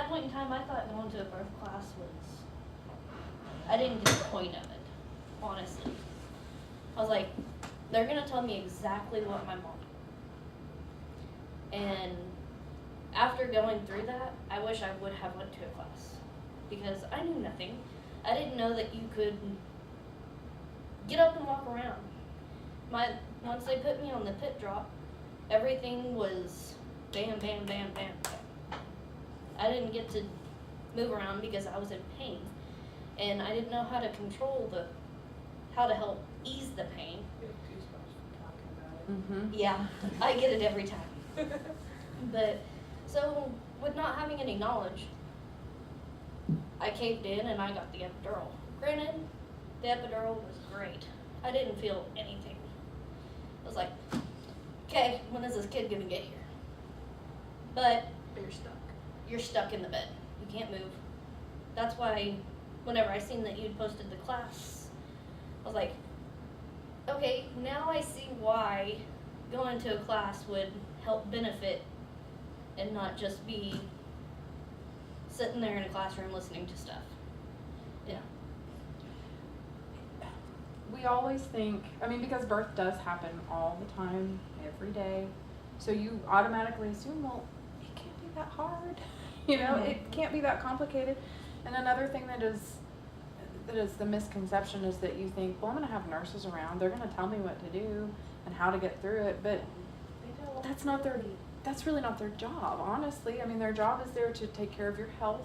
that point in time, I thought going to a birth class was, I didn't get the point of it, honestly. I was like, they're going to tell me exactly what my mom. And after going through that, I wish I would have went to a class because I knew nothing. I didn't know that you could get up and walk around. Once they put me on the pit drop, everything was bam, bam, bam, bam, bam. I didn't get to move around because I was in pain, and I didn't know how to control how to help ease the pain. Mm-hmm. Yeah, I get it every time. But so with not having any knowledge, I caved in and I got the epidural. Granted, the epidural was great. I didn't feel anything. I was like, okay, when is this kid gonna get here? But You're stuck. you're stuck in the bed. You can't move. That's why whenever I seen that you'd posted the class, I was like, okay, now I see why going to a class would help benefit and not just be sitting there in a classroom listening to stuff. Yeah. We always think, I mean, because birth does happen all the time, every day, so you automatically assume, well, it can't be that hard. You know, it can't be that complicated. And another thing that is the misconception is that you think, well, I'm going to have nurses around. They're going to tell me what to do and how to get through it. But that's really not their job, honestly. I mean, their job is there to take care of your health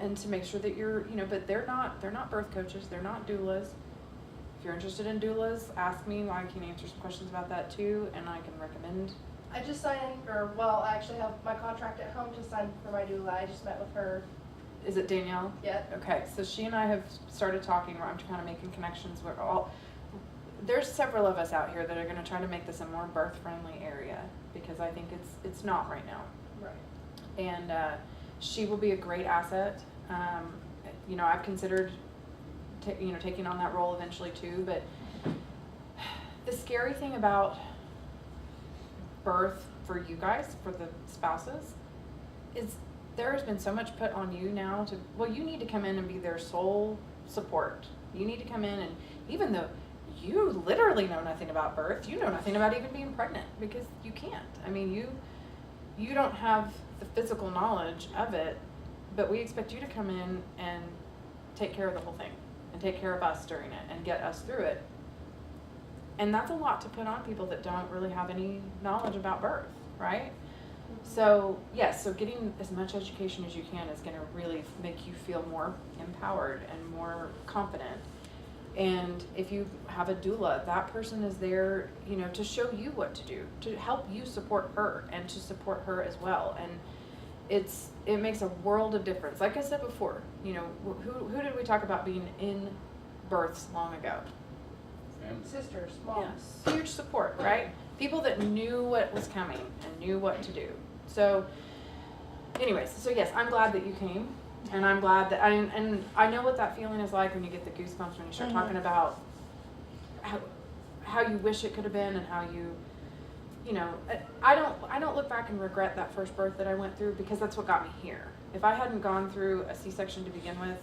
and to make sure that you're, you know, but they're not birth coaches. They're not doulas. If you're interested in doulas, ask me. I can answer some questions about that too, and I can recommend. I just signed, I actually have my contract at home to sign for my doula. I just met with her. Is it Danielle? Yeah. Okay, so she and I have started talking. I'm kind of making connections. There's several of us out here that are going to try to make this a more birth-friendly area because I think it's not right now. Right. And she will be a great asset. You know, I've considered, taking on that role eventually too. But the scary thing about birth for you guys, for the spouses, is there has been so much put on you now you need to come in and be their sole support. You need to come in, and even though you literally know nothing about birth, you know nothing about even being pregnant because you can't. I mean, you don't have the physical knowledge of it, but we expect you to come in and take care of the whole thing and take care of us during it and get us through it. And that's a lot to put on people that don't really have any knowledge about birth, right? So, yes, so getting as much education as you can is going to really make you feel more empowered and more confident. And if you have a doula, that person is there, to show you what to do, to help you support her and to support her as well. And it makes a world of difference. Like I said before, who did we talk about being in births long ago? Sisters, moms. Yeah, huge support, right? People that knew what was coming and knew what to do. So, anyways, yes, I'm glad that you came, and I'm glad that I know what that feeling is like when you get the goosebumps when you start talking about how you wish it could have been and how I don't look back and regret that first birth that I went through because that's what got me here. If I hadn't gone through a C-section to begin with,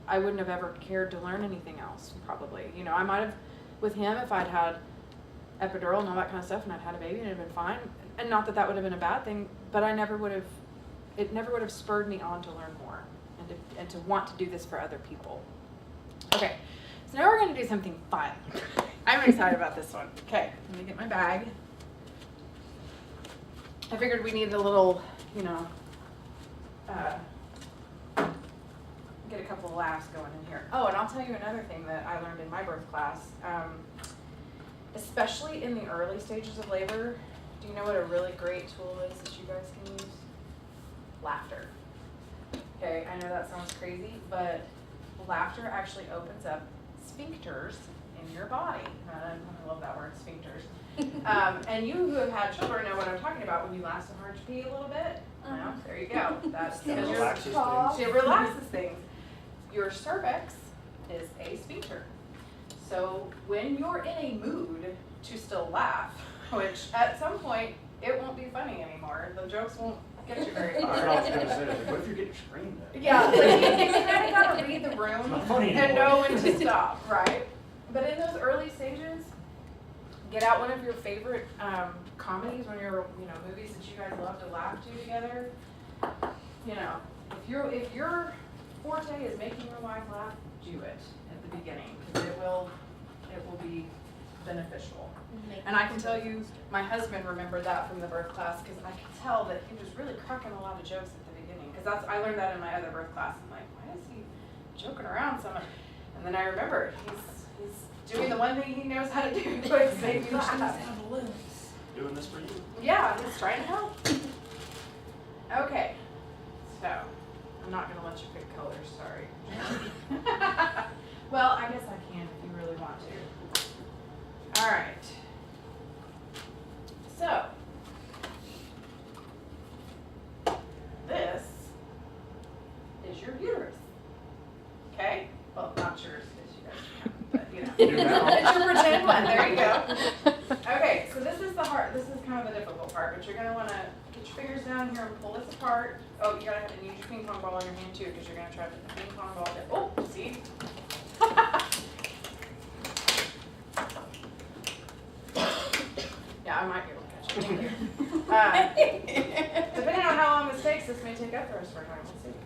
I wouldn't have ever cared to learn anything else. Probably, I might have with him if I'd had epidural and all that kind of stuff and I'd had a baby and it'd been fine, and not that would have been a bad thing, but it never would have spurred me on to learn more and to want to do this for other people. Okay, so now we're going to do something fun. I'm excited about this one. Okay, let me get my bag. I figured we needed a little, get a couple of laughs going in here. Oh, and I'll tell you another thing that I learned in my birth class. Especially in the early stages of labor, do you know what a really great tool is that you guys can use? Laughter. Okay, I know that sounds crazy, but laughter actually opens up sphincters in your body. I love that word, sphincters. And you who have had children know what I'm talking about when you laugh so hard to pee a little bit. Well, there you go. That's because it relaxes things. Your cervix is a sphincter. So when you're in a mood to still laugh, which at some point it won't be funny anymore, the jokes won't get you very far. what I was gonna say. I was like, what if you're getting screamed at? Yeah, like you kind of gotta read the It's room not funny and anymore. know when to stop, right? But in those early stages, get out one of your favorite comedies, one of your movies that you guys love to laugh to together. You know, if your forte is making your wife laugh, do it at the beginning because it will be beneficial. And I can tell you, my husband remembered that from the birth class because I could tell that he was really cracking a lot of jokes at the beginning. Because I learned that in my other birth class. I'm like, why is he joking around so much? And then I remembered he's doing the one thing he knows how to do, is make me laugh. Doing this for you. Yeah, he's trying to help. Okay, so I'm not gonna let you pick colors. Sorry. Well, I guess I can if you really want to. All right. So, this is your uterus. Okay? Well, not yours, because you guys can't, but You do now. it's your pretend one. There you go. Okay, so this is the hard. This is kind of the difficult part, but you're gonna want to get your fingers down here and pull this apart. Oh, you gotta have to use your ping pong ball in your hand too, because you're gonna try to put the ping pong ball. Oh, see. Yeah, I might be able to catch it. Thank you. Depending on how long this takes, this may take up the rest of our time. We'll see.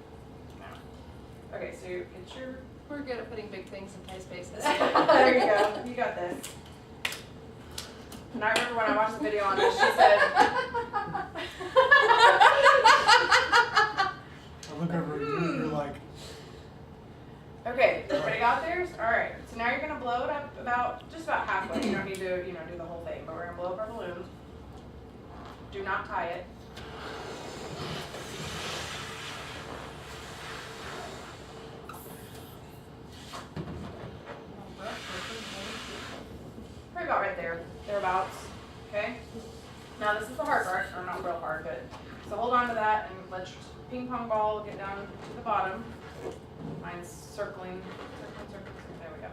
No. Okay, so you get your. We're good at putting big things in tight spaces. There you go. You got this. And I remember when I watched the video on this, she said. I look over at you, you're like, Okay, everybody got theirs? Alright, so now you're gonna blow it up just about halfway. You don't need to, do the whole thing, but we're gonna blow up our balloon. Do not tie it. Probably about right there, thereabouts, okay? Now this is the hard part, or not real hard, but, so hold on to that and let your ping pong ball get down to the bottom. Mine's circling, there we go.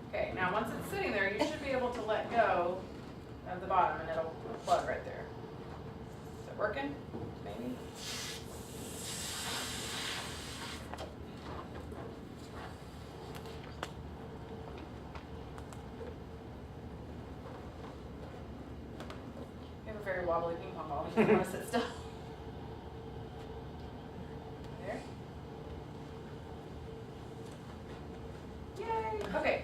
Okay, now once it's sitting there, you should be able to let go of the bottom and it'll plug right there. Is it working? Maybe? You have a very wobbly ping pong ball, you just want to sit still. There. Yay! Okay.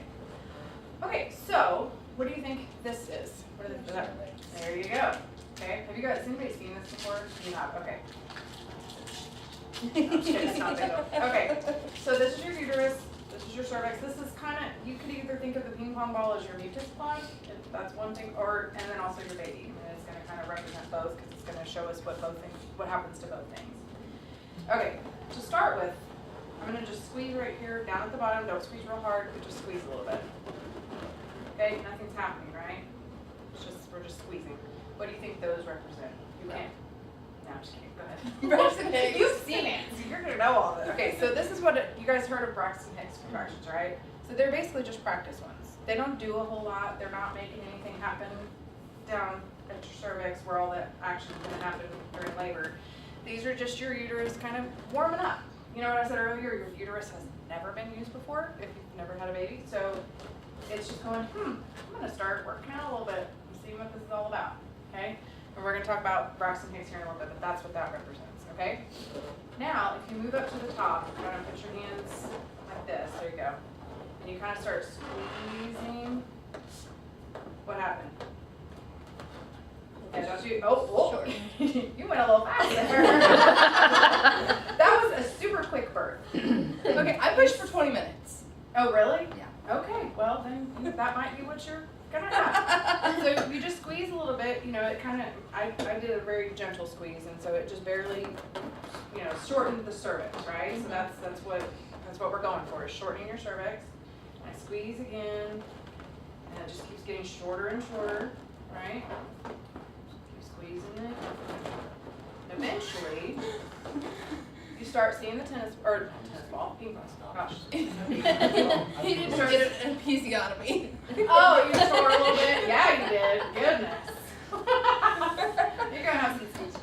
Okay, so what do you think this is? What is that? There you go. Okay. Has anybody seen this before? You have. Okay. No, I'm just kidding, it's not big enough. Okay. So this is your uterus. This is your cervix. This is kind of, you could either think of the ping pong ball as your mucus plug. That's one thing, and then also your baby. And it's going to kind of represent both because it's going to show us what happens to both things. Okay. To start with, I'm going to just squeeze right here, down at the bottom. Don't squeeze real hard, but just squeeze a little bit. Okay, nothing's happening, right? We're just squeezing. What do you think those represent? You can't. No, I'm just kidding. Go ahead. You've seen it, so you're going to know all this. Okay, so this is what you guys heard of Braxton Hicks contractions, right? So they're basically just practice ones. They don't do a whole lot. They're not making anything happen down at your cervix where all that action is going to happen during labor. These are just your uterus kind of warming up. You know what I said earlier? Your uterus has never been used before if you've never had a baby. So it's just going, I'm going to start working out a little bit and see what this is all about, okay? And we're going to talk about Braxton Hicks here in a little bit, but that's what that represents, okay? Now, if you move up to the top, you're going to put your hands like this. There you go. And you kind of start squeezing. What happened? Yeah, don't you? Oh, you went a little fast there. That was a super quick birth. Okay, I pushed for 20 minutes. Oh, really? Yeah. Okay, well then that might be what you're gonna have. So you just squeeze a little bit, it kind of, I did a very gentle squeeze, and so it just barely, shortened the cervix, right? So that's what we're going for, is shortening your cervix. And I squeeze again, and it just keeps getting shorter and shorter, right? Keep squeezing it. And eventually, you start seeing the tennis ball, ping pong. Gosh. He didn't get an episiotomy. Oh, you tore a little bit? Yeah, you did. Goodness. You're going to have some stitches.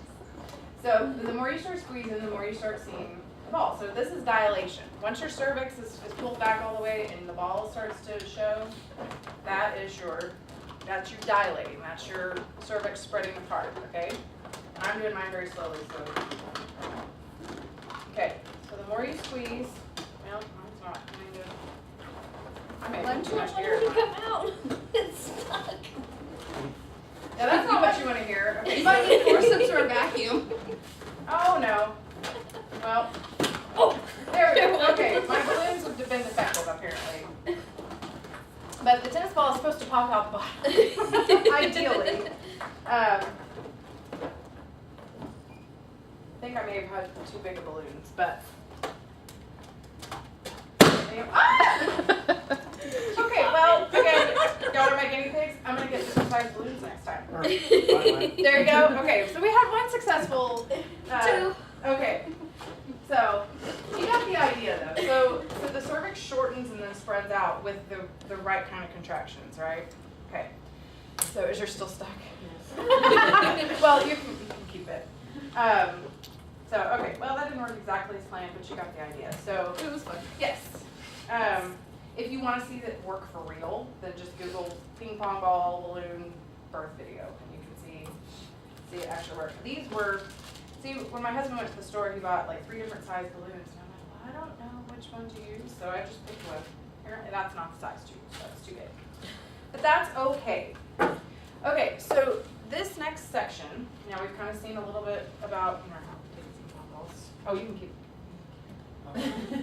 So So the more you start squeezing, the more you start seeing the ball. So this is dilation. Once your cervix is pulled back all the way and the ball starts to show, that's your dilating. That's your cervix spreading apart, okay? And I'm doing mine very slowly, so. Okay, so the more you squeeze, well, it's not. I may have too much Why here. did it come out? It's stuck. Yeah, that's not what you want to hear. Okay, You might need so, forceps or a vacuum. oh no. Well, Oh, there we go. Okay, my balloons have been defective apparently. But the tennis ball is supposed to pop out the bottom, ideally. I think I may have had too big of balloons, but. Ah! Okay, well, again, y'all are my guinea pigs. I'm gonna get different size balloons next time. Or, by the way, There you go. Okay, so we had one successful. Two. Okay, so you got the idea though. So the cervix shortens and then spreads out with the right kind of contractions, right? Okay. So is yours still stuck? Yes. Well, you can keep it. So okay, well that didn't work exactly as planned, but you got the idea. So It was fun. yes. If you want to see that work for real, then just Google ping pong ball balloon birth video, and you can see it actually work. These were, when my husband went to the store, he bought like 3 different size balloons, and I'm like, well, I don't know which one to use, so I just picked one. Apparently that's not the size 2, so that's too big. But that's okay. Okay, so this next section, now we've kind of seen a little bit about, how to take ping pong balls. Oh, you can keep.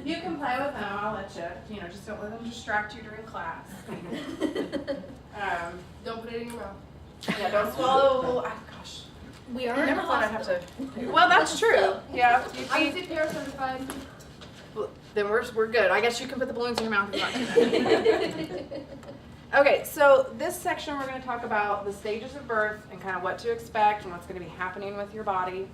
You can play with them, I'll let you, just don't let them distract you during class. Don't put it in your mouth. Yeah, don't swallow, gosh. we are I in never the thought I'd have hospital. to. Well, that's true. Yeah. I'm CPR certified. Then we're good. I guess you can put the balloons in your mouth if you want to. Okay, so this section we're going to talk about the stages of birth and kind of what to expect and what's going to be happening with your body.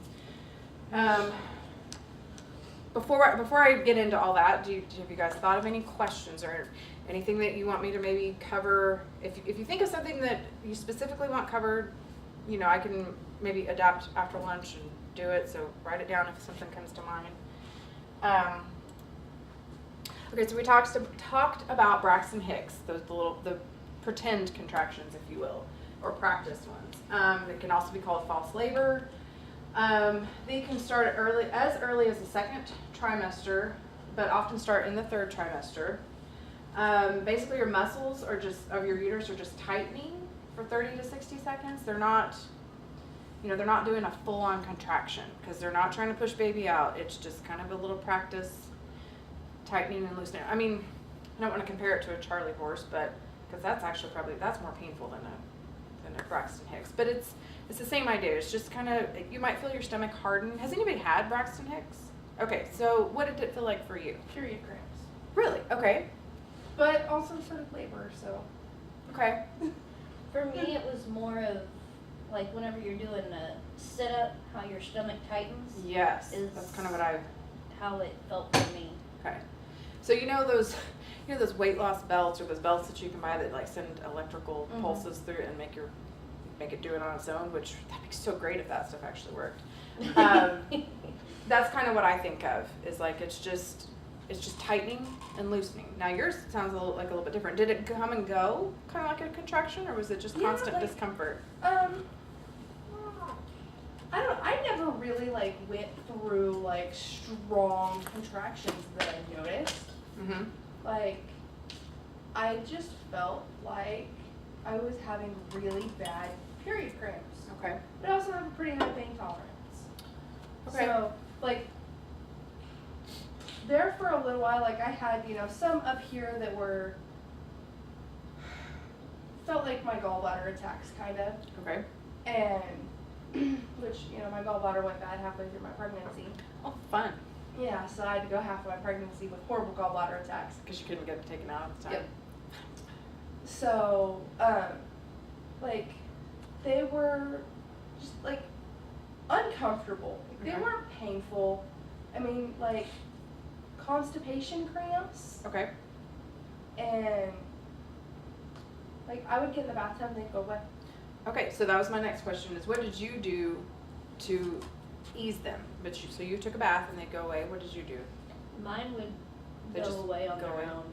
Before I get into all that, have you guys thought of any questions or anything that you want me to maybe cover? If you think of something that you specifically want covered, I can maybe adapt after lunch and do it. So write it down if something comes to mind. Okay, so we talked about Braxton Hicks, the pretend contractions, if you will, or practiced ones. It can also be called false labor. They can start as early as the 2nd trimester, but often start in the 3rd trimester. Basically, your muscles of your uterus are just tightening for 30 to 60 seconds. They're not doing a full-on contraction because they're not trying to push baby out. It's just kind of a little practice tightening and loosening. I mean, I don't want to compare it to a Charlie horse, but because that's actually that's more painful than a Braxton Hicks. But it's the same idea. It's just kind of, you might feel your stomach harden. Has anybody had Braxton Hicks? Okay, so what did it feel like for you? Period cramps. Really? Okay. But also sort of labor, so. Okay. For me, it was more of like whenever you're doing a sit-up, how your stomach tightens. Yes. Is That's kind of what how it felt for me. Okay. So those weight loss belts or those belts that you can buy that like send electrical Mhm. pulses through it and make it do it on its own, which that'd be so great if that stuff actually worked. That's kind of what I think of, is like it's just tightening and loosening. Now yours sounds a little bit different. Did it come and go kind of like a contraction, or was it just Yeah, constant like- discomfort? I never really went through strong contractions that I noticed. Mm-hmm. I just felt like I was having really bad period cramps. Okay. But I also have a pretty high pain tolerance. Okay. So, there for a little while, I had, some up here that felt like my gallbladder attacks, kind of. Okay. And, which, my gallbladder went bad halfway through my pregnancy. Oh, fun. Yeah, so I had to go half of my pregnancy with horrible gallbladder attacks. Because you couldn't get it taken out at the time. Yep. So, they were just, uncomfortable. They Okay. weren't painful. I mean, constipation cramps, Okay. and, I would get in the bathtub and they'd go away. Okay, so that was my next question, is what did you do to ease them. But so you took a bath and they go away. What did you do? Mine would They go just away on go their away. own.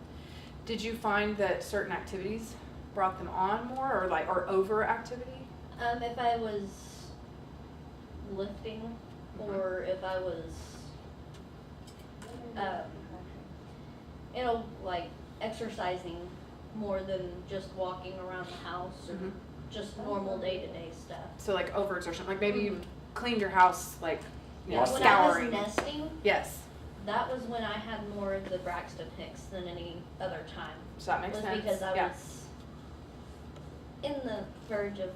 Did you find that certain activities brought them on more, or over activity? If I was lifting, or if I was, like exercising more than just walking around the house or Mhm. just normal day-to-day stuff. So like overexertion, like maybe you cleaned your house, like you know, Yeah, when scouring. I was nesting, Yes, that was when I had more of the Braxton Hicks than any other time. so that makes Was sense. because I Yeah. was in the verge of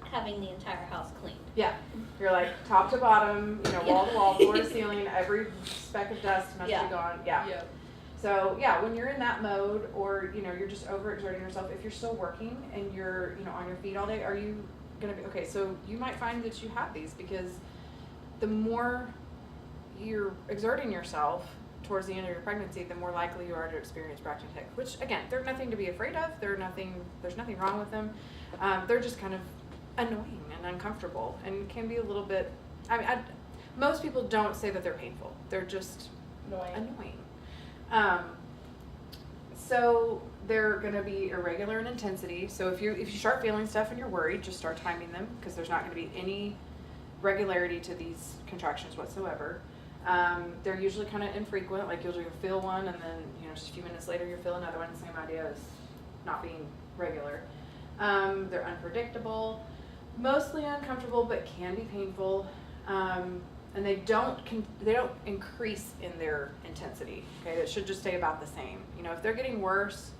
having the entire house cleaned. Yeah, you're like top to bottom, you know, wall to wall, floor to ceiling, every speck of dust must Yeah. be gone. Yeah. Yep. So yeah, when you're in that mode, or you know, you're just overexerting yourself. If you're still working and you're, you know, on your feet all day, are you gonna be okay? So you might find that you have these because the more you're exerting yourself towards the end of your pregnancy, the more likely you are to experience Braxton Hicks. Which again, they're nothing to be afraid of. There's nothing wrong with them. They're just kind of annoying and uncomfortable and can be a little bit. Most people don't say that they're painful. They're just annoying. So they're gonna be irregular in intensity. So if you start feeling stuff and you're worried, just start timing them because there's not gonna be any regularity to these contractions whatsoever. They're usually kind of infrequent. Like you'll feel one and then you know just a few minutes later you'll feel another one. Same idea as not being regular. They're unpredictable, mostly uncomfortable, but can be painful. And they don't increase in their intensity. Okay, it should just stay about the same. You know, if they're getting worse,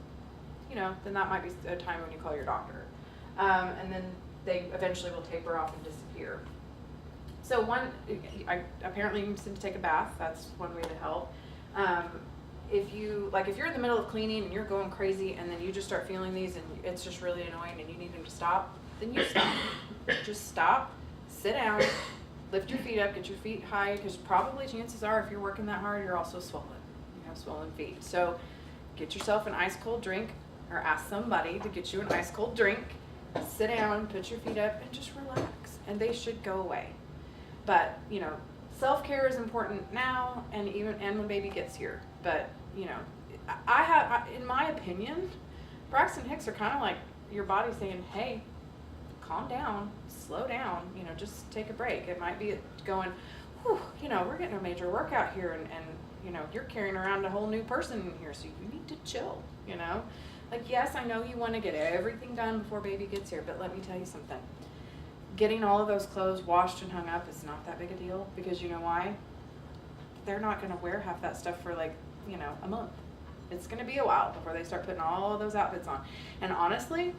you know, then that might be a time when you call your doctor. And then they eventually will taper off and disappear. So apparently you need to take a bath. That's one way to help. If you're in the middle of cleaning and you're going crazy and then you just start feeling these and it's just really annoying and you need them to stop, then you stop. Just stop, sit down, lift your feet up, get your feet high, because probably chances are if you're working that hard, you're also swollen. You have swollen feet. So get yourself an ice cold drink or ask somebody to get you an ice cold drink, sit down, put your feet up and just relax and they should go away. But, you know, self-care is important now and when baby gets here. But, you know, in my opinion, Braxton Hicks are kind of like your body saying, hey, calm down, slow down, you know, just take a break. It might be going, whew, you know, we're getting a major workout here and you know, you're carrying around a whole new person in here, so you need to chill, you know? Like, yes, I know you want to get everything done before baby gets here, but let me tell you something. Getting all of those clothes washed and hung up is not that big a deal because you know why? They're not going to wear half that stuff for like, you know, a month. It's going to be a while before they start putting all of those outfits on. And honestly,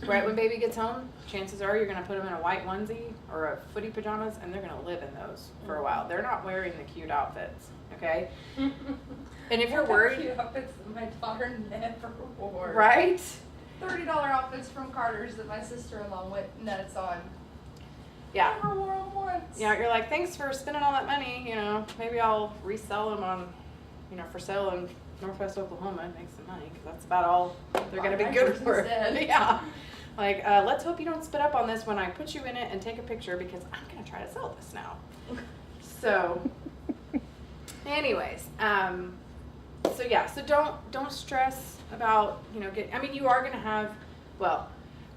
right when baby gets home, chances are you're going to put them in a white onesie or a footy pajamas and they're going to live in those for a while. They're not wearing the cute outfits, okay? And if you're worried, Cute outfits that my daughter never wore. right? $30 outfits from Carter's that my sister-in-law went nuts on. Yeah. Never wore them once. Yeah, you're like, thanks for spending all that money, you know, maybe I'll resell them on, you know, for sale in Northwest Oklahoma and make some money, because that's about all they're going to be good Renters for. instead. Yeah. Like, let's hope you don't spit up on this when I put you in it and take a picture, because I'm going to try to sell this now. So, anyways, so yeah, so don't stress about, you know, you are going to have, well,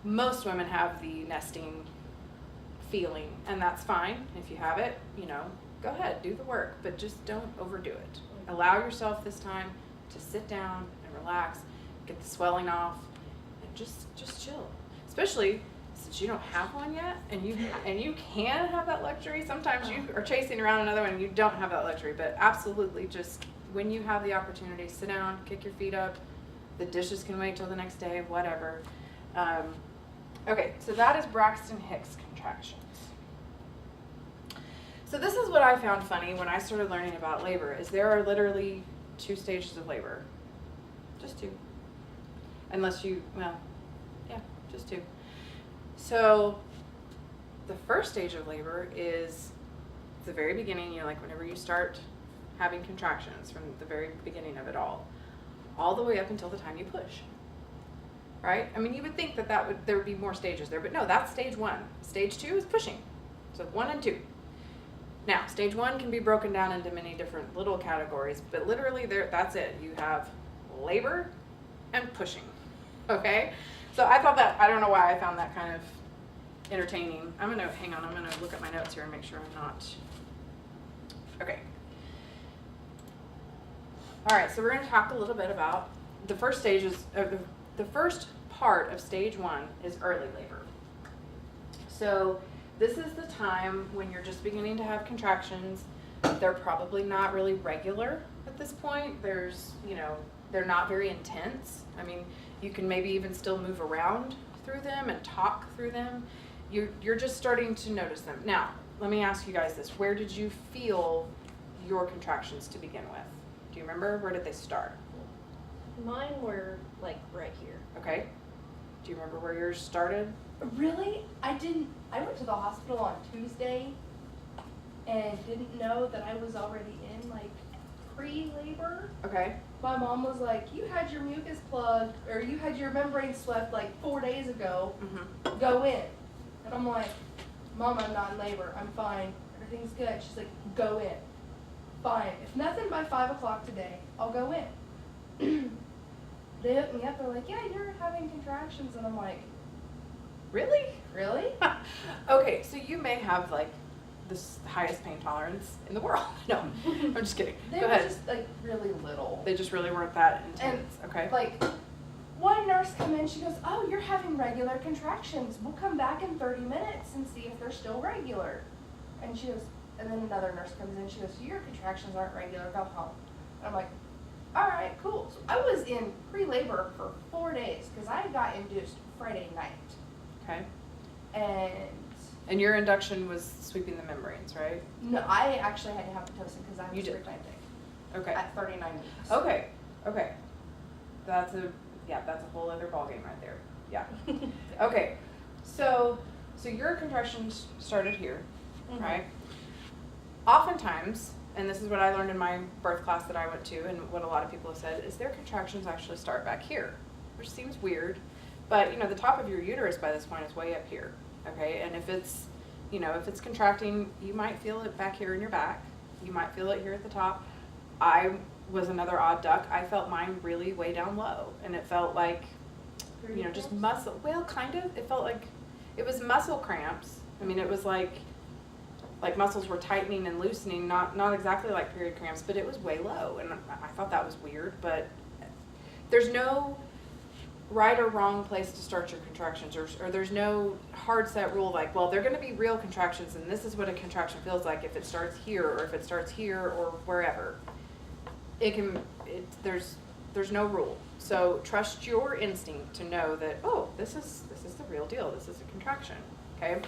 most women have the nesting feeling, and that's fine. If you have it, you know, go ahead, do the work, but just don't overdo it. Allow yourself this time to sit down and relax, get the swelling off, and just chill. Especially since you don't have one yet, and you can have that luxury. Sometimes you are chasing around another one and you don't have that luxury, but absolutely just when you have the opportunity, sit down, kick your feet up. The dishes can wait till the next day, whatever. Okay, so that is Braxton Hicks contractions. So this is what I found funny when I started learning about labor, is there are literally 2 stages of labor. Just 2. Unless you, well, yeah, just 2. So the first stage of labor is the very beginning, you know, like whenever you start having contractions from the very beginning of it all the way up until the time you push. Right? I mean, you would think that there would be more stages there, but no, that's stage 1. Stage 2 is pushing. So 1 and 2. Now, stage 1 can be broken down into many different little categories, but literally that's it. You have labor and pushing, okay? So I thought that, I don't know why I found that kind of entertaining. I'm gonna look at my notes here and make sure I'm not, okay. All right, so we're gonna talk a little bit about the first stages, the first part of stage 1 is early labor. So this is the time when you're just beginning to have contractions. They're probably not really regular at this point. They're not very intense. I mean, you can maybe even still move around through them and talk through them. You're just starting to notice them. Now, let me ask you guys this. Where did you feel your contractions to begin with? Do you remember? Where did they start? Mine were like right here. Okay. Do you remember where yours started? Really? I went to the hospital on Tuesday and didn't know that I was already in like pre-labor. Okay. My mom was like, you had your mucus plugged, or you had your membrane swept like 4 days ago, Mm-hmm. go in. And I'm like, Mom, I'm not in labor, I'm fine, everything's good. She's like, go in. Fine, if nothing by 5 o'clock today, I'll go in. They hooked me up, they're like, yeah, you're having contractions, and I'm like, Really? really? Okay, so you may have like the highest pain tolerance in the world. No, I'm just kidding. They Go were ahead. just like really little. They just really weren't that intense. Okay. Like, one nurse come in, she goes, oh, you're having regular contractions. We'll come back in 30 minutes and see if they're still regular. And she goes, and then another nurse comes in, she goes, your contractions aren't regular, go home. And I'm like, all right, cool. So I was in pre-labor for 4 days because I got induced Friday night. Okay. And your induction was sweeping the membranes, right? no, I actually had to have Pitocin because I You was did. preeclamptic Okay. at 39 weeks. Okay. Okay. That's a whole other ballgame right there. Yeah. Okay. So your contractions started here, Mhm. right? Oftentimes, and this is what I learned in my birth class that I went to, and what a lot of people have said, is their contractions actually start back here, which seems weird, but the top of your uterus by this point is way up here, okay? And if it's contracting, you might feel it back here in your back. You might feel it here at the top. I was another odd duck. I felt mine really way down low, and it felt like, just muscle. Well, kind of. It felt like it was muscle cramps. I mean, it was like muscles were tightening and loosening. Not exactly like period cramps, but it was way low, and I thought that was weird. But there's no right or wrong place to start your contractions, or there's no hard set rule like, well, they're going to be real contractions, and this is what a contraction feels like if it starts here, or if it starts here, or wherever. There's no rule. So trust your instinct to know that, oh, this is the real deal. This is a contraction. Okay.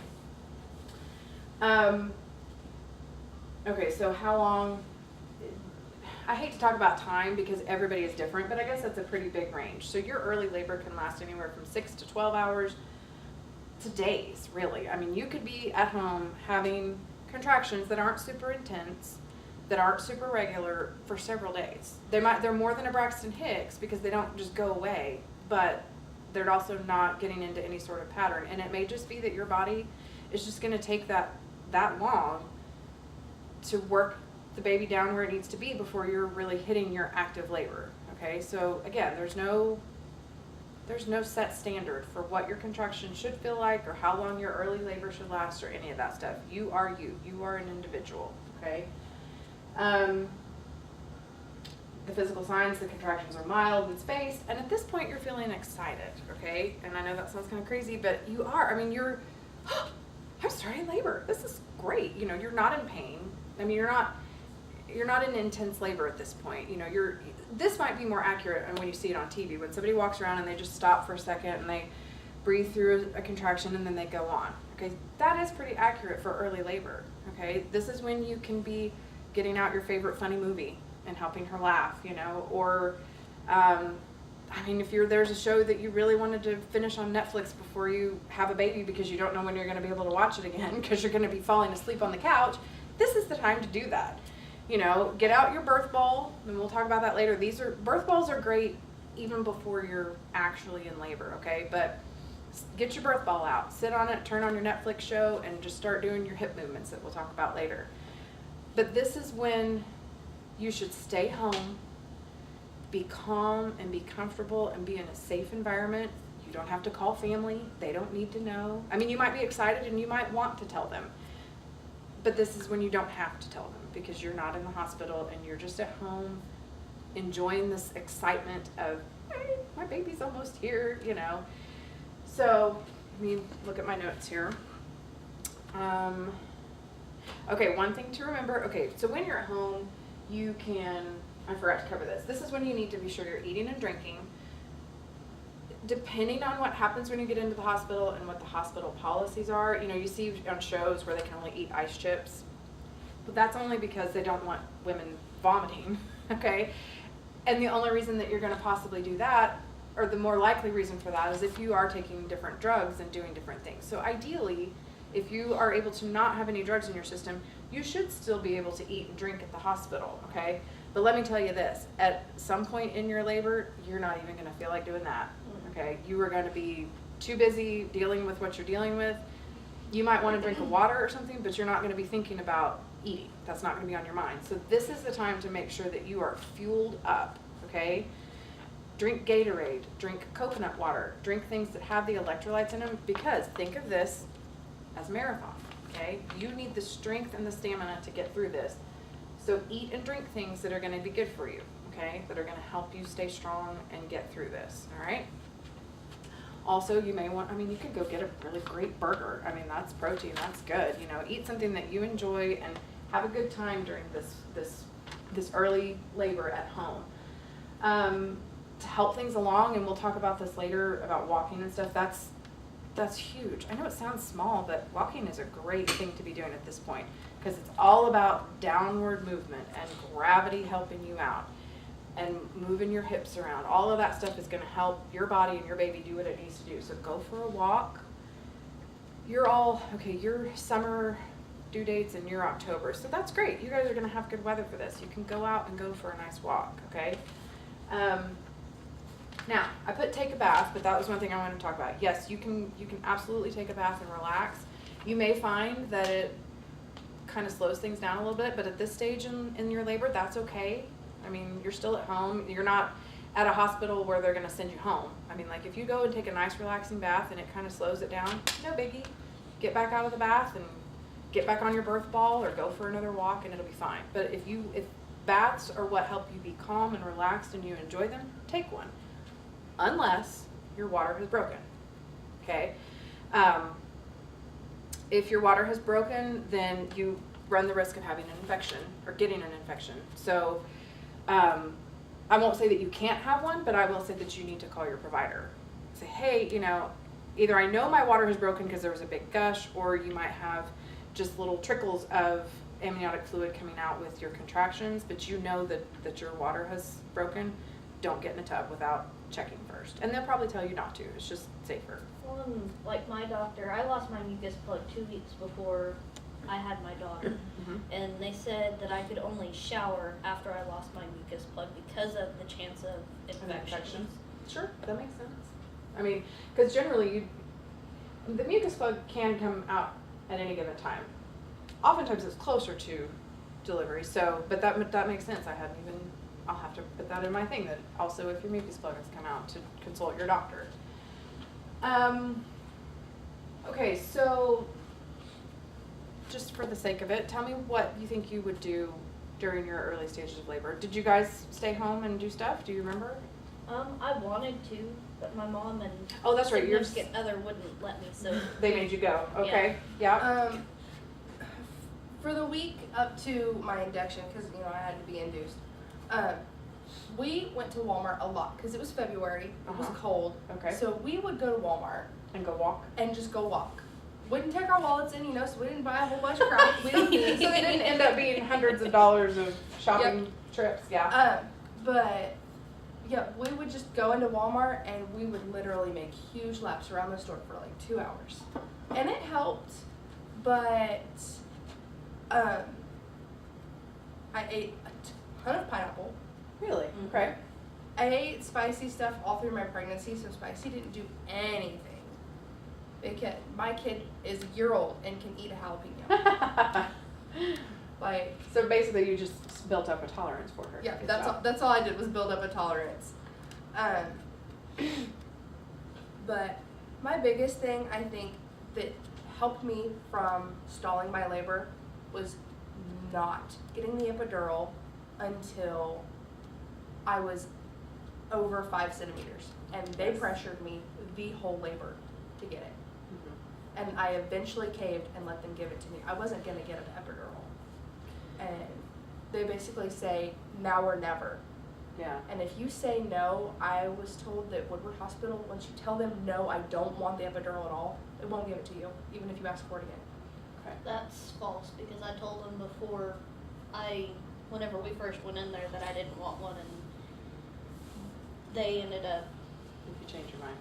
Okay, so how long? I hate to talk about time because everybody is different, but I guess that's a pretty big range. So your early labor can last anywhere from 6 to 12 hours to days, really. I mean, you could be at home having contractions that aren't super intense, that aren't super regular for several days. They're more than a Braxton Hicks because they don't just go away, but they're also not getting into any sort of pattern. And it may just be that your body is just going to take that long to work the baby down where it needs to be before you're really hitting your active labor. Okay, so again, there's no set standard for what your contraction should feel like or how long your early labor should last or any of that stuff. You are an individual. Okay. The physical signs, the contractions are mild and spaced, and at this point you're feeling excited, okay? And I know that sounds kind of crazy, but you are. I mean, I'm starting labor. This is great. You're not in pain. I mean, you're not in intense labor at this point. This might be more accurate when you see it on TV, when somebody walks around and they just stop for a second and they breathe through a contraction and then they go on. Okay, that is pretty accurate for early labor. Okay, this is when you can be getting out your favorite funny movie and helping her laugh, or if there's a show that you really wanted to finish on Netflix before you have a baby because you don't know when you're going to be able to watch it again because you're going to be falling asleep on the couch, this is the time to do that. Get out your birth ball, and we'll talk about that later. Birth balls are great even before you're actually in labor, okay? But get your birth ball out, sit on it, turn on your Netflix show, and just start doing your hip movements that we'll talk about later. But this is when you should stay home, be calm and be comfortable and be in a safe environment. You don't have to call family. They don't need to know. I mean, you might be excited and you might want to tell them. But this is when you don't have to tell them because you're not in the hospital and you're just at home enjoying this excitement of, hey, my baby's almost here, you know. So, let me look at my notes here. Okay, one thing to remember. Okay, so when you're at home, you can, I forgot to cover this. This is when you need to be sure you're eating and drinking. Depending on what happens when you get into the hospital and what the hospital policies are, you know, you see on shows where they can only eat ice chips. But that's only because they don't want women vomiting, okay? And the only reason that you're going to possibly do that, or the more likely reason for that, is if you are taking different drugs and doing different things. So ideally, if you are able to not have any drugs in your system, you should still be able to eat and drink at the hospital, okay? But let me tell you this, at some point in your labor, you're not even going to feel like doing that, okay? You are going to be too busy dealing with what you're dealing with. You might want to drink a water or something, but you're not going to be thinking about eating. That's not going to be on your mind. So this is the time to make sure that you are fueled up, okay? Drink Gatorade, drink coconut water, drink things that have the electrolytes in them, because think of this as a marathon, okay? You need the strength and the stamina to get through this. So eat and drink things that are going to be good for you, okay? That are going to help you stay strong and get through this, all right? Also, you may want, I mean, you could go get a really great burger. I mean, that's protein, that's good. You know, eat something that you enjoy and have a good time during this early labor at home. To help things along, and we'll talk about this later about walking and stuff, that's huge. I know it sounds small, but walking is a great thing to be doing at this point because it's all about downward movement and gravity helping you out and moving your hips around. All of that stuff is going to help your body and your baby do what it needs to do. So go for a walk. You're all, okay, your summer due dates and your October. So that's great. You guys are going to have good weather for this. You can go out and go for a nice walk, okay? Now, I put take a bath, but that was one thing I wanted to talk about. Yes, you can absolutely take a bath and relax. You may find that it kind of slows things down a little bit, but at this stage in your labor, that's okay. I mean, you're still at home. You're not at a hospital where they're going to send you home. I mean, like if you go and take a nice relaxing bath and it kind of slows it down, no biggie. Get back out of the bath and get back on your birth ball or go for another walk and it'll be fine. But if baths are what help you be calm and relaxed and you enjoy them, take one. Unless your water has broken, okay? If your water has broken, then you run the risk of having an infection or getting an infection. So I won't say that you can't have one, but I will say that you need to call your provider. Say, hey, you know, either I know my water has broken because there was a big gush, or you might have just little trickles of amniotic fluid coming out with your contractions, but you know that your water has broken. Don't get in a tub without checking first. And they'll probably tell you not to. It's just safer. Well, like my doctor, I lost my mucus plug 2 weeks before I had my daughter. Mm-hmm. And they said that I could only shower after I lost my mucus plug because of the chance of infections. Sure, that makes sense. I mean, because generally the mucus plug can come out at any given time. Oftentimes it's closer to delivery, so, but that makes sense. I'll have to put that in my thing, that also if your mucus plug has come out, to consult your doctor. Okay, so just for the sake of it, tell me what you think you would do during your early stages of labor. Did you guys stay home and do stuff? Do you remember? I wanted to, but my mom and Oh, that's right. Your significant other wouldn't let me, so they made you go. Okay. Yeah. For the week up to my induction, because I had to be induced, we went to Walmart a lot because it was February. It was cold. Okay. So we would go to Walmart And go walk. and just go walk. Wouldn't take our wallets in, so we didn't buy a whole bunch of crap. We didn't, So it didn't end up being hundreds of dollars of shopping trips. Yeah. But yeah, we would just go into Walmart and we would literally make huge laps around the store for like 2 hours, and it helped. But I ate a ton of pineapple. Really? Okay. I ate spicy stuff all through my pregnancy, so spicy didn't do anything. Because my kid is a year old and can eat a jalapeno. Like, So basically, you just built up a tolerance for her. yeah, Good that's job. all, that's all I did was build up a tolerance. But my biggest thing I think that helped me from stalling my labor was not getting the epidural until I was over 5 centimeters. And they Yes. pressured me the whole labor to get it. Mhm. And I eventually caved and let them give it to me. I wasn't gonna get an epidural. And they basically say, now or never. Yeah. And if you say no, I was told that Woodward Hospital, once you tell them no, I don't want the epidural at all, it won't give it to you, even if you ask for it again. Okay. That's false because I told them before whenever we first went in there that I didn't want one and they ended up, If you change your mind.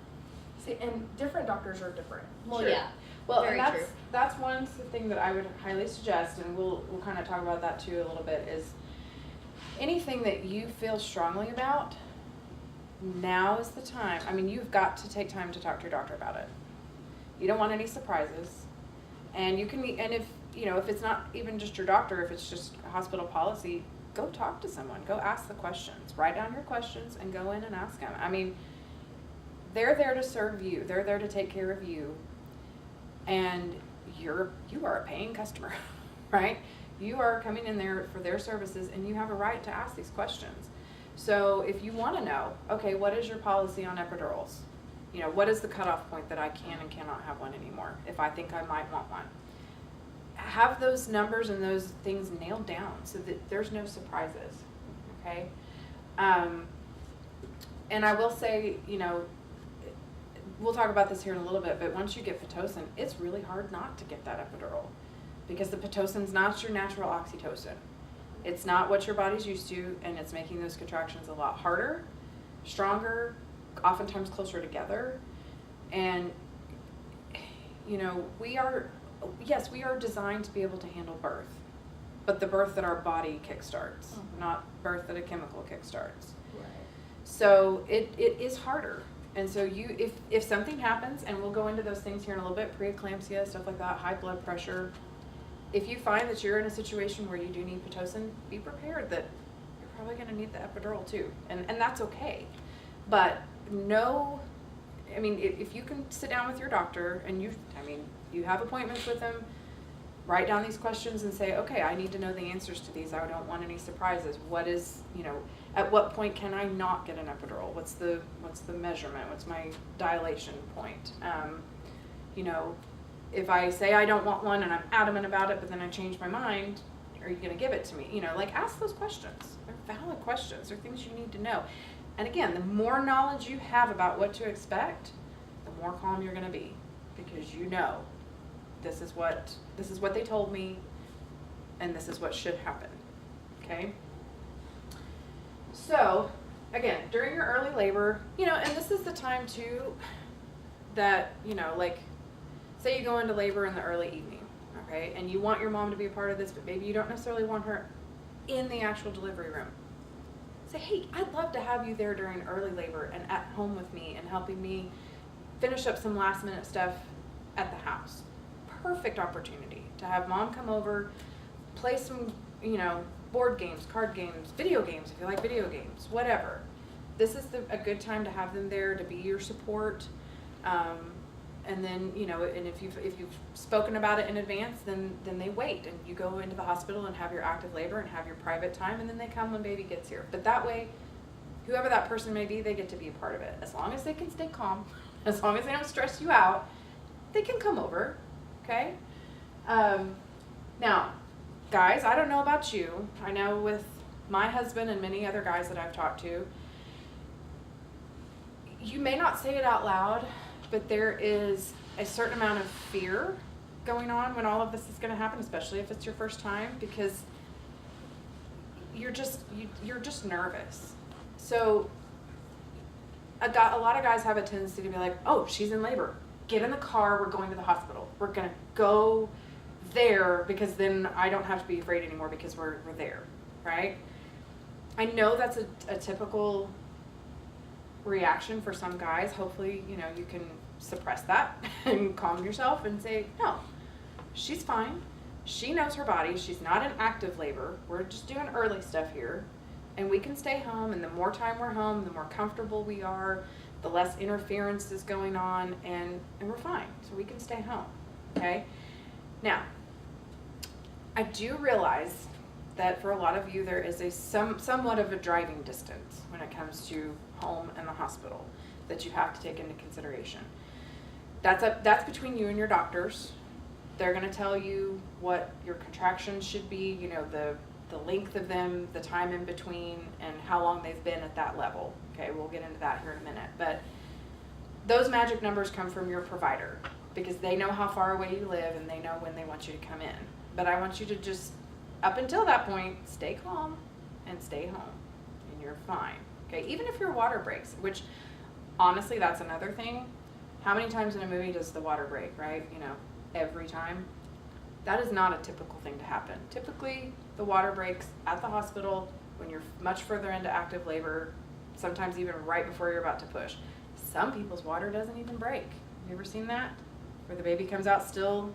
See, and different doctors are different. well, Sure. yeah. Well, Very and true. that's one thing that I would highly suggest, and we'll kind of talk about that too a little bit, is anything that you feel strongly about, now is the time. I mean, you've got to take time to talk to your doctor about it. You don't want any surprises. And you can, and if, you know, if it's not even just your doctor, if it's just hospital policy, go talk to someone, go ask the questions, write down your questions and go in and ask them. I mean, they're there to serve you. They're there to take care of you. And you are a paying customer, right? You are coming in there for their services and you have a right to ask these questions. So if you want to know, okay, what is your policy on epidurals? You know, what is the cutoff point that I can and cannot have one anymore if I think I might want one? Have those numbers and those things nailed down so that there's no surprises, okay? And I will say, you know, we'll talk about this here in a little bit, but once you get Pitocin, it's really hard not to get that epidural because the Pitocin's not your natural oxytocin. It's not what your body's used to, and it's making those contractions a lot harder, stronger, oftentimes closer together. And, you know, we are designed to be able to handle birth, but the birth that our body kickstarts, not birth that a chemical kickstarts. Right. So it is harder. And so if something happens, and we'll go into those things here in a little bit, preeclampsia, stuff like that, high blood pressure, if you find that you're in a situation where you do need Pitocin, be prepared that you're probably going to need the epidural too. And that's okay. But no, I mean, if you can sit down with your doctor and you have appointments with them, write down these questions and say, okay, I need to know the answers to these. I don't want any surprises. What is, you know, at what point can I not get an epidural? What's the measurement? What's my dilation point? You know, if I say I don't want one and I'm adamant about it, but then I change my mind, are you going to give it to me? You know, like ask those questions. They're valid questions. They're things you need to know. And again, the more knowledge you have about what to expect, the more calm you're going to be because you know this is what they told me and this is what should happen. Okay? So, again, during your early labor, you know, and this is the time too that, you know, like say you go into labor in the early evening, okay, and you want your mom to be a part of this, but maybe you don't necessarily want her in the actual delivery room. Say, hey, I'd love to have you there during early labor and at home with me and helping me finish up some last minute stuff at the house. Perfect opportunity to have mom come over, play some, you know, board games, card games, video games, if you like video games, whatever. This is a good time to have them there to be your support. And then, you know, and if you've spoken about it in advance, then they wait and you go into the hospital and have your active labor and have your private time, and then they come when baby gets here. But that way, whoever that person may be, they get to be a part of it. As long as they can stay calm, as long as they don't stress you out, they can come over, okay? Now, guys, I don't know about you. I know with my husband and many other guys that I've talked to, you may not say it out loud, but there is a certain amount of fear going on when all of this is going to happen, especially if it's your first time, because you're just nervous. So a lot of guys have a tendency to be like, oh, she's in labor. Get in the car. We're going to the hospital. We're going to go there because then I don't have to be afraid anymore because we're there, right? I know that's a typical reaction for some guys. Hopefully, you know, you can suppress that and calm yourself and say, no, she's fine. she knows her body. She's not in active labor. We're just doing early stuff here. And we can stay home, and the more time we're home, the more comfortable we are, the less interference is going on, and we're fine. So we can stay home, okay? Now, I do realize that for a lot of you there is a somewhat of a driving distance when it comes to home and the hospital that you have to take into consideration. That's between you and your doctors. They're going to tell you what your contractions should be, you know, the length of them, the time in between, and how long they've been at that level. Okay, we'll get into that here in a minute. But those magic numbers come from your provider because they know how far away you live and they know when they want you to come in. But I want you to just, up until that point, stay calm and stay home, and you're fine. Okay, even if your water breaks, which honestly, that's another thing. How many times in a movie does the water break, right? You know, every time. That is not a typical thing to happen. Typically, the water breaks at the hospital when you're much further into active labor, sometimes even right before you're about to push. Some people's water doesn't even break. Have you ever seen that? Where the baby comes out still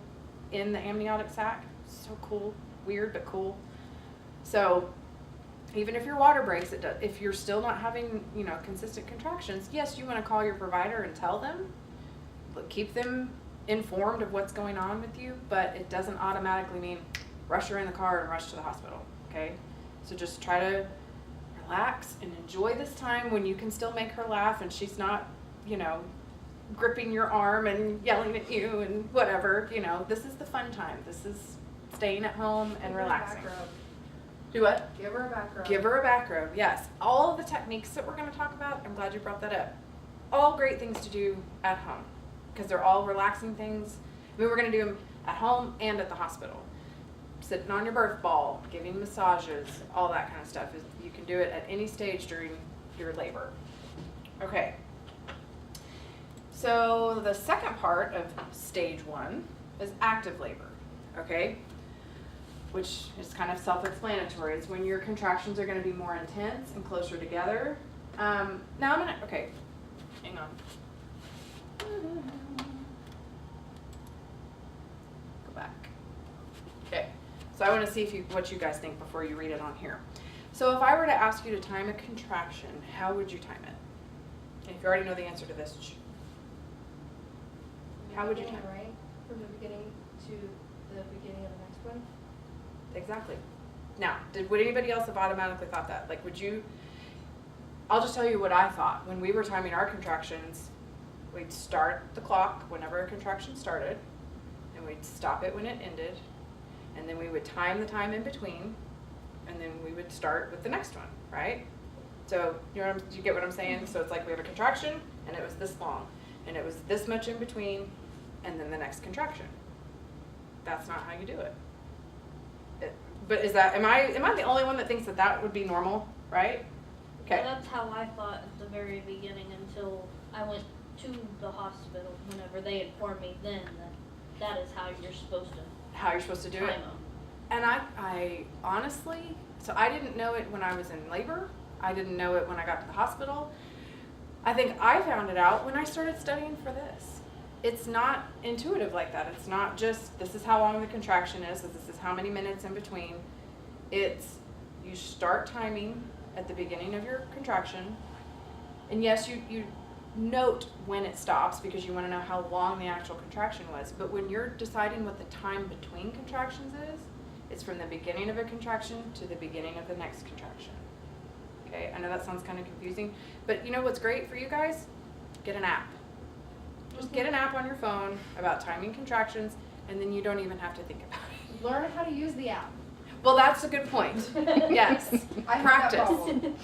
in the amniotic sac? So cool. Weird, but cool. So, even if your water breaks, if you're still not having, you know, consistent contractions, yes, you want to call your provider and tell them, keep them informed of what's going on with you, but it doesn't automatically mean rush her in the car and rush to the hospital, okay? So just try to relax and enjoy this time when you can still make her laugh and she's not, you know, gripping your arm and yelling at you and whatever, you know. This is the fun time. This is staying at home and relaxing. Do what? Give her a back rub. Give her a back rub, yes. All of the techniques that we're going to talk about, I'm glad you brought that up. All great things to do at home because they're all relaxing things. I mean, we're going to do them at home and at the hospital. Sitting on your birth ball, giving massages, all that kind of stuff. You can do it at any stage during your labor. Okay. So the second part of stage 1 is active labor, okay? Which is kind of self-explanatory. It's when your contractions are going to be more intense and closer together. Now I'm going to, okay, hang on. Go back. Okay, so I want to see what you guys think before you read it on here. So if I were to ask you to time a contraction, how would you time it? And if you already know the answer to this, how would you time it? Right? From the beginning to the beginning of the next one? Exactly. Now, would anybody else have automatically thought that? Like, I'll just tell you what I thought. When we were timing our contractions, we'd start the clock whenever a contraction started, and we'd stop it when it ended, and then we would time the time in between, and then we would start with the next one, right? So, do you get what I'm saying? So it's like we have a contraction, and it was this long, and it was this much in between, and then the next contraction. That's not how you do it. But am I the only one that thinks that would be normal, right? Okay. Well, that's how I thought at the very beginning until I went to the hospital. Whenever they informed me then that is how you're supposed to do time it. them. And I honestly, so I didn't know it when I was in labor. I didn't know it when I got to the hospital. I think I found it out when I started studying for this. It's not intuitive like that. It's not just, this is how long the contraction is, this is how many minutes in between. It's, you start timing at the beginning of your contraction. And yes, you note when it stops because you want to know how long the actual contraction was. But when you're deciding what the time between contractions is, it's from the beginning of a contraction to the beginning of the next contraction. Okay, I know that sounds kind of confusing, but you know what's great for you guys? Get an app. Just get an app on your phone about timing contractions, and then you don't even have to think about it. Learn how to use the app. Well, that's a good point. Yes. I have Practice. that problem.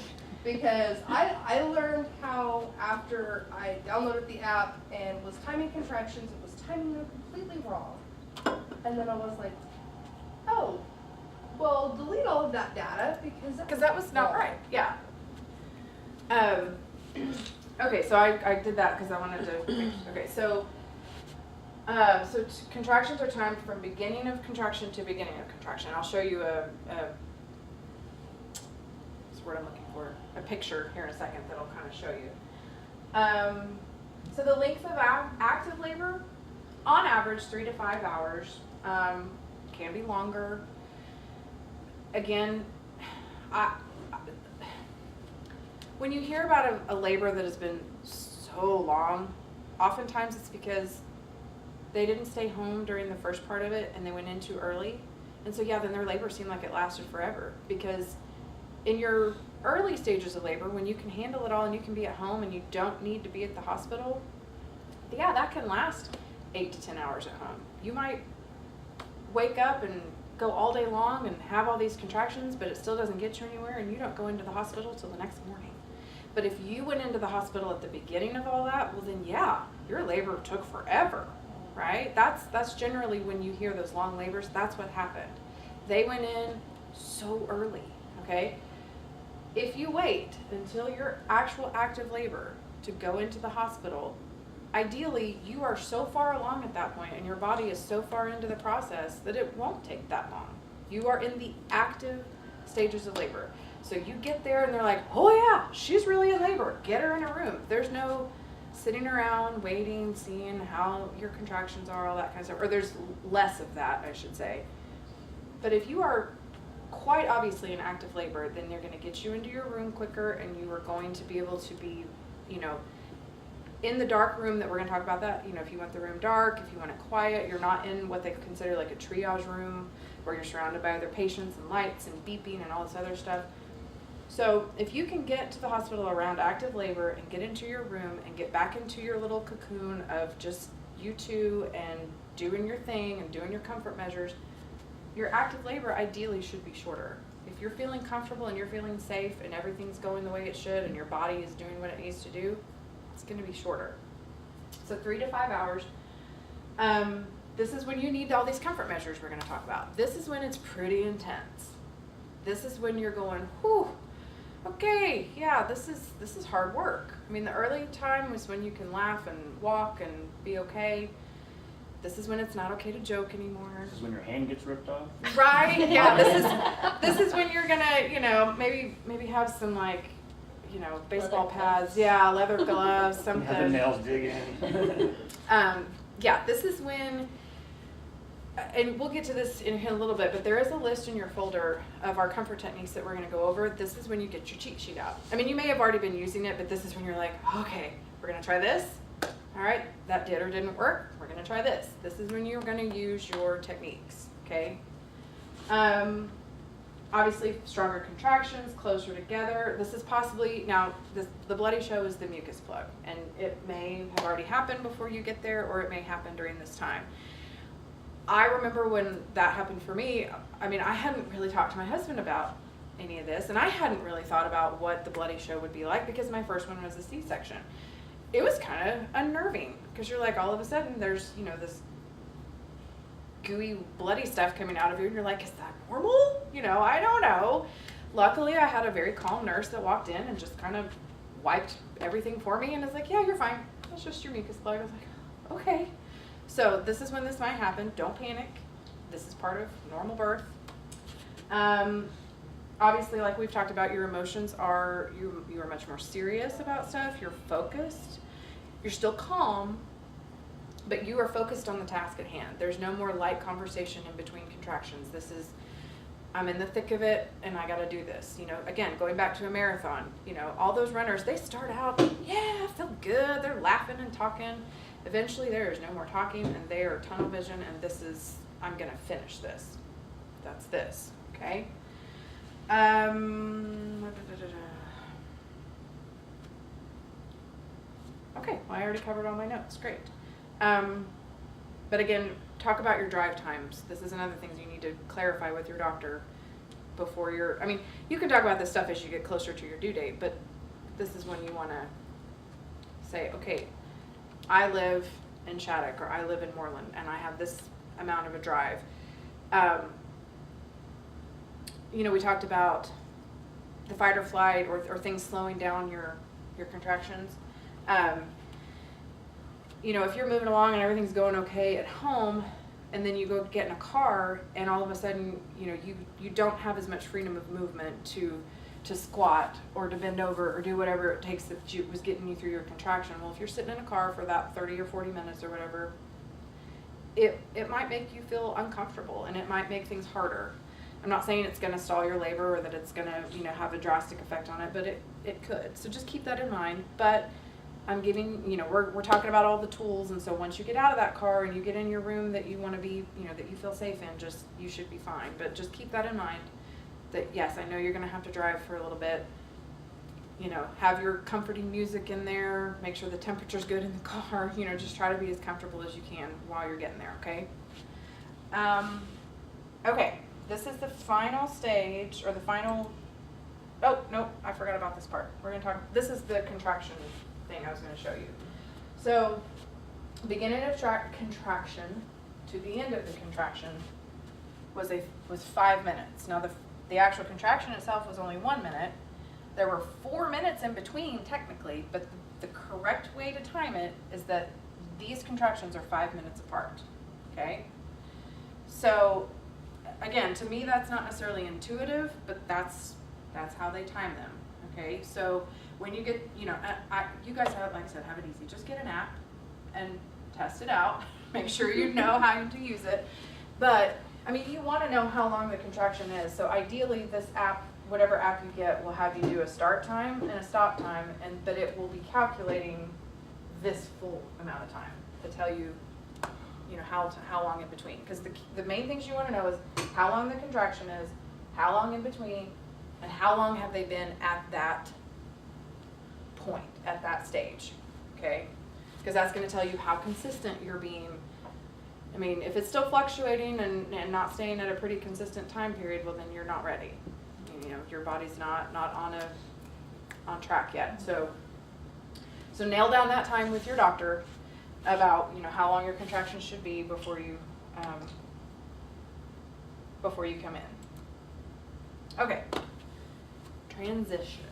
Because I learned how after I downloaded the app and was timing contractions, it was timing them completely wrong. And then I was like, oh, well, delete all of that data because that was not right. Yeah. Okay, so I did that because I wanted to. Okay, so contractions are timed from beginning of contraction to beginning of contraction. I'll show you what's the word I'm looking for? A picture here in a second that'll kind of show you. So the length of active labor, on average, 3 to 5 hours. can be longer. Again, when you hear about a labor that has been so long, oftentimes it's because they didn't stay home during the first part of it and they went in too early. And so, yeah, then their labor seemed like it lasted forever. Because in your early stages of labor, when you can handle it all and you can be at home and you don't need to be at the hospital, yeah, that can last 8 to 10 hours at home. You might wake up and go all day long and have all these contractions, but it still doesn't get you anywhere, and you don't go into the hospital till the next morning. But if you went into the hospital at the beginning of all that, well then yeah, your labor took forever, right? That's generally when you hear those long labors, that's what happened. They went in so early, okay? If you wait until your actual active labor to go into the hospital, ideally you are so far along at that point and your body is so far into the process that it won't take that long. You are in the active stages of labor. So you get there and they're like, oh yeah, she's really in labor. Get her in a room. There's no sitting around waiting, seeing how your contractions are, all that kind of stuff. Or there's less of that, I should say. But if you are quite obviously in active labor, then they're going to get you into your room quicker, and you are going to be able to be, in the dark room that we're going to talk about that. If you want the room dark, if you want it quiet, you're not in what they consider like a triage room where you're surrounded by other patients and lights and beeping and all this other stuff. So if you can get to the hospital around active labor and get into your room and get back into your little cocoon of just you two and doing your thing and doing your comfort measures, your active labor ideally should be shorter. If you're feeling comfortable and you're feeling safe and everything's going the way it should and your body is doing what it needs to do, it's going to be shorter. So 3 to 5 hours. This is when you need all these comfort measures we're going to talk about. This is when it's pretty intense. This is when you're going, whew, okay, yeah, this is hard work. I mean, the early time was when you can laugh and walk and be okay. This is when it's not okay to joke anymore. This is when your hand gets ripped off. Right? Yeah, this is when you're gonna, maybe have some baseball Leather pads. gloves. Yeah, leather gloves, something. Have the nails dig in. Yeah, this is when, and we'll get to this in a little bit, but there is a list in your folder of our comfort techniques that we're going to go over. This is when you get your cheat sheet out. I mean, you may have already been using it, but this is when you're like, okay, we're going to try this. All right, that did or didn't work. We're going to try this. This is when you're going to use your techniques, okay? Obviously, stronger contractions, closer together. This is possibly, now, the bloody show is the mucus plug, and it may have already happened before you get there, or it may happen during this time. I remember when that happened for me, I mean, I hadn't really talked to my husband about any of this, and I hadn't really thought about what the bloody show would be like because my first one was a C-section. It was kind of unnerving because you're like, all of a sudden, there's, this gooey, bloody stuff coming out of you, and you're like, is that normal? I don't know. Luckily, I had a very calm nurse that walked in and just kind of wiped everything for me and was like, yeah, you're fine. It's just your mucus plug. I was like, okay. So this is when this might happen. Don't panic. This is part of normal birth. Obviously, like we've talked about, your emotions are, you are much more serious about stuff. You're focused. You're still calm, but you are focused on the task at hand. There's no more light conversation in between contractions. This is, I'm in the thick of it and I got to do this. Again, going back to a marathon, all those runners, they start out, yeah, I feel good. They're laughing and talking. Eventually there is no more talking and they are tunnel vision, and this is, I'm going to finish this. That's this, okay? Okay, well, I already covered all my notes. Great. But again, talk about your drive times. This is another thing you need to clarify with your doctor before you can talk about this stuff as you get closer to your due date, but this is when you want to say, okay, I live in Shattuck or I live in Moreland and I have this amount of a drive. We talked about the fight or flight or things slowing down your contractions. If you're moving along and everything's going okay at home, and then you go get in a car and all of a sudden, you don't have as much freedom of movement to squat or to bend over or do whatever it takes that was getting you through your contraction. Well, if you're sitting in a car for that 30 or 40 minutes or whatever, it might make you feel uncomfortable and it might make things harder. I'm not saying it's gonna stall your labor or that it's gonna, you know, have a drastic effect on it, but it could. So just keep that in mind. But I'm giving, you know, we're talking about all the tools, and so once you get out of that car and you get in your room that you wanna be, you know, that you feel safe in, just, you should be fine. But just keep that in mind, that yes, I know you're gonna have to drive for a little bit. You know, have your comforting music in there, make sure the temperature's good in the car, you know, just try to be as comfortable as you can while you're getting there, okay? Okay, this is the final stage, or the final, oh, nope, I forgot about this part. We're gonna talk, this is the contraction thing I was gonna show you. So, beginning of contraction to the end of the contraction was 5 minutes. Now, the actual contraction itself was only 1 minute. There were 4 minutes in between, technically, but the correct way to time it is that these contractions are 5 minutes apart, okay? So, again, to me, that's not necessarily intuitive, but that's how they time them, okay? So, when you get, you know, you guys have, like I said, have it easy. Just get an app and test it out. Make sure you know how to use it. But, I mean, you want to know how long the contraction is. So, ideally, this app, whatever app you get, will have you do a start time and a stop time, but it will be calculating this full amount of time to tell you, you know, how long in between. Because the main things you want to know is how long the contraction is, how long in between, and how long have they been at that point, at that stage, okay? Because that's going to tell you how consistent you're being. I mean, if it's still fluctuating and not staying at a pretty consistent time period, well, then you're not ready. You know, your body's not on track yet. So nail down that time with your doctor about, you know, how long your contractions should be before you come in. Okay. Transition.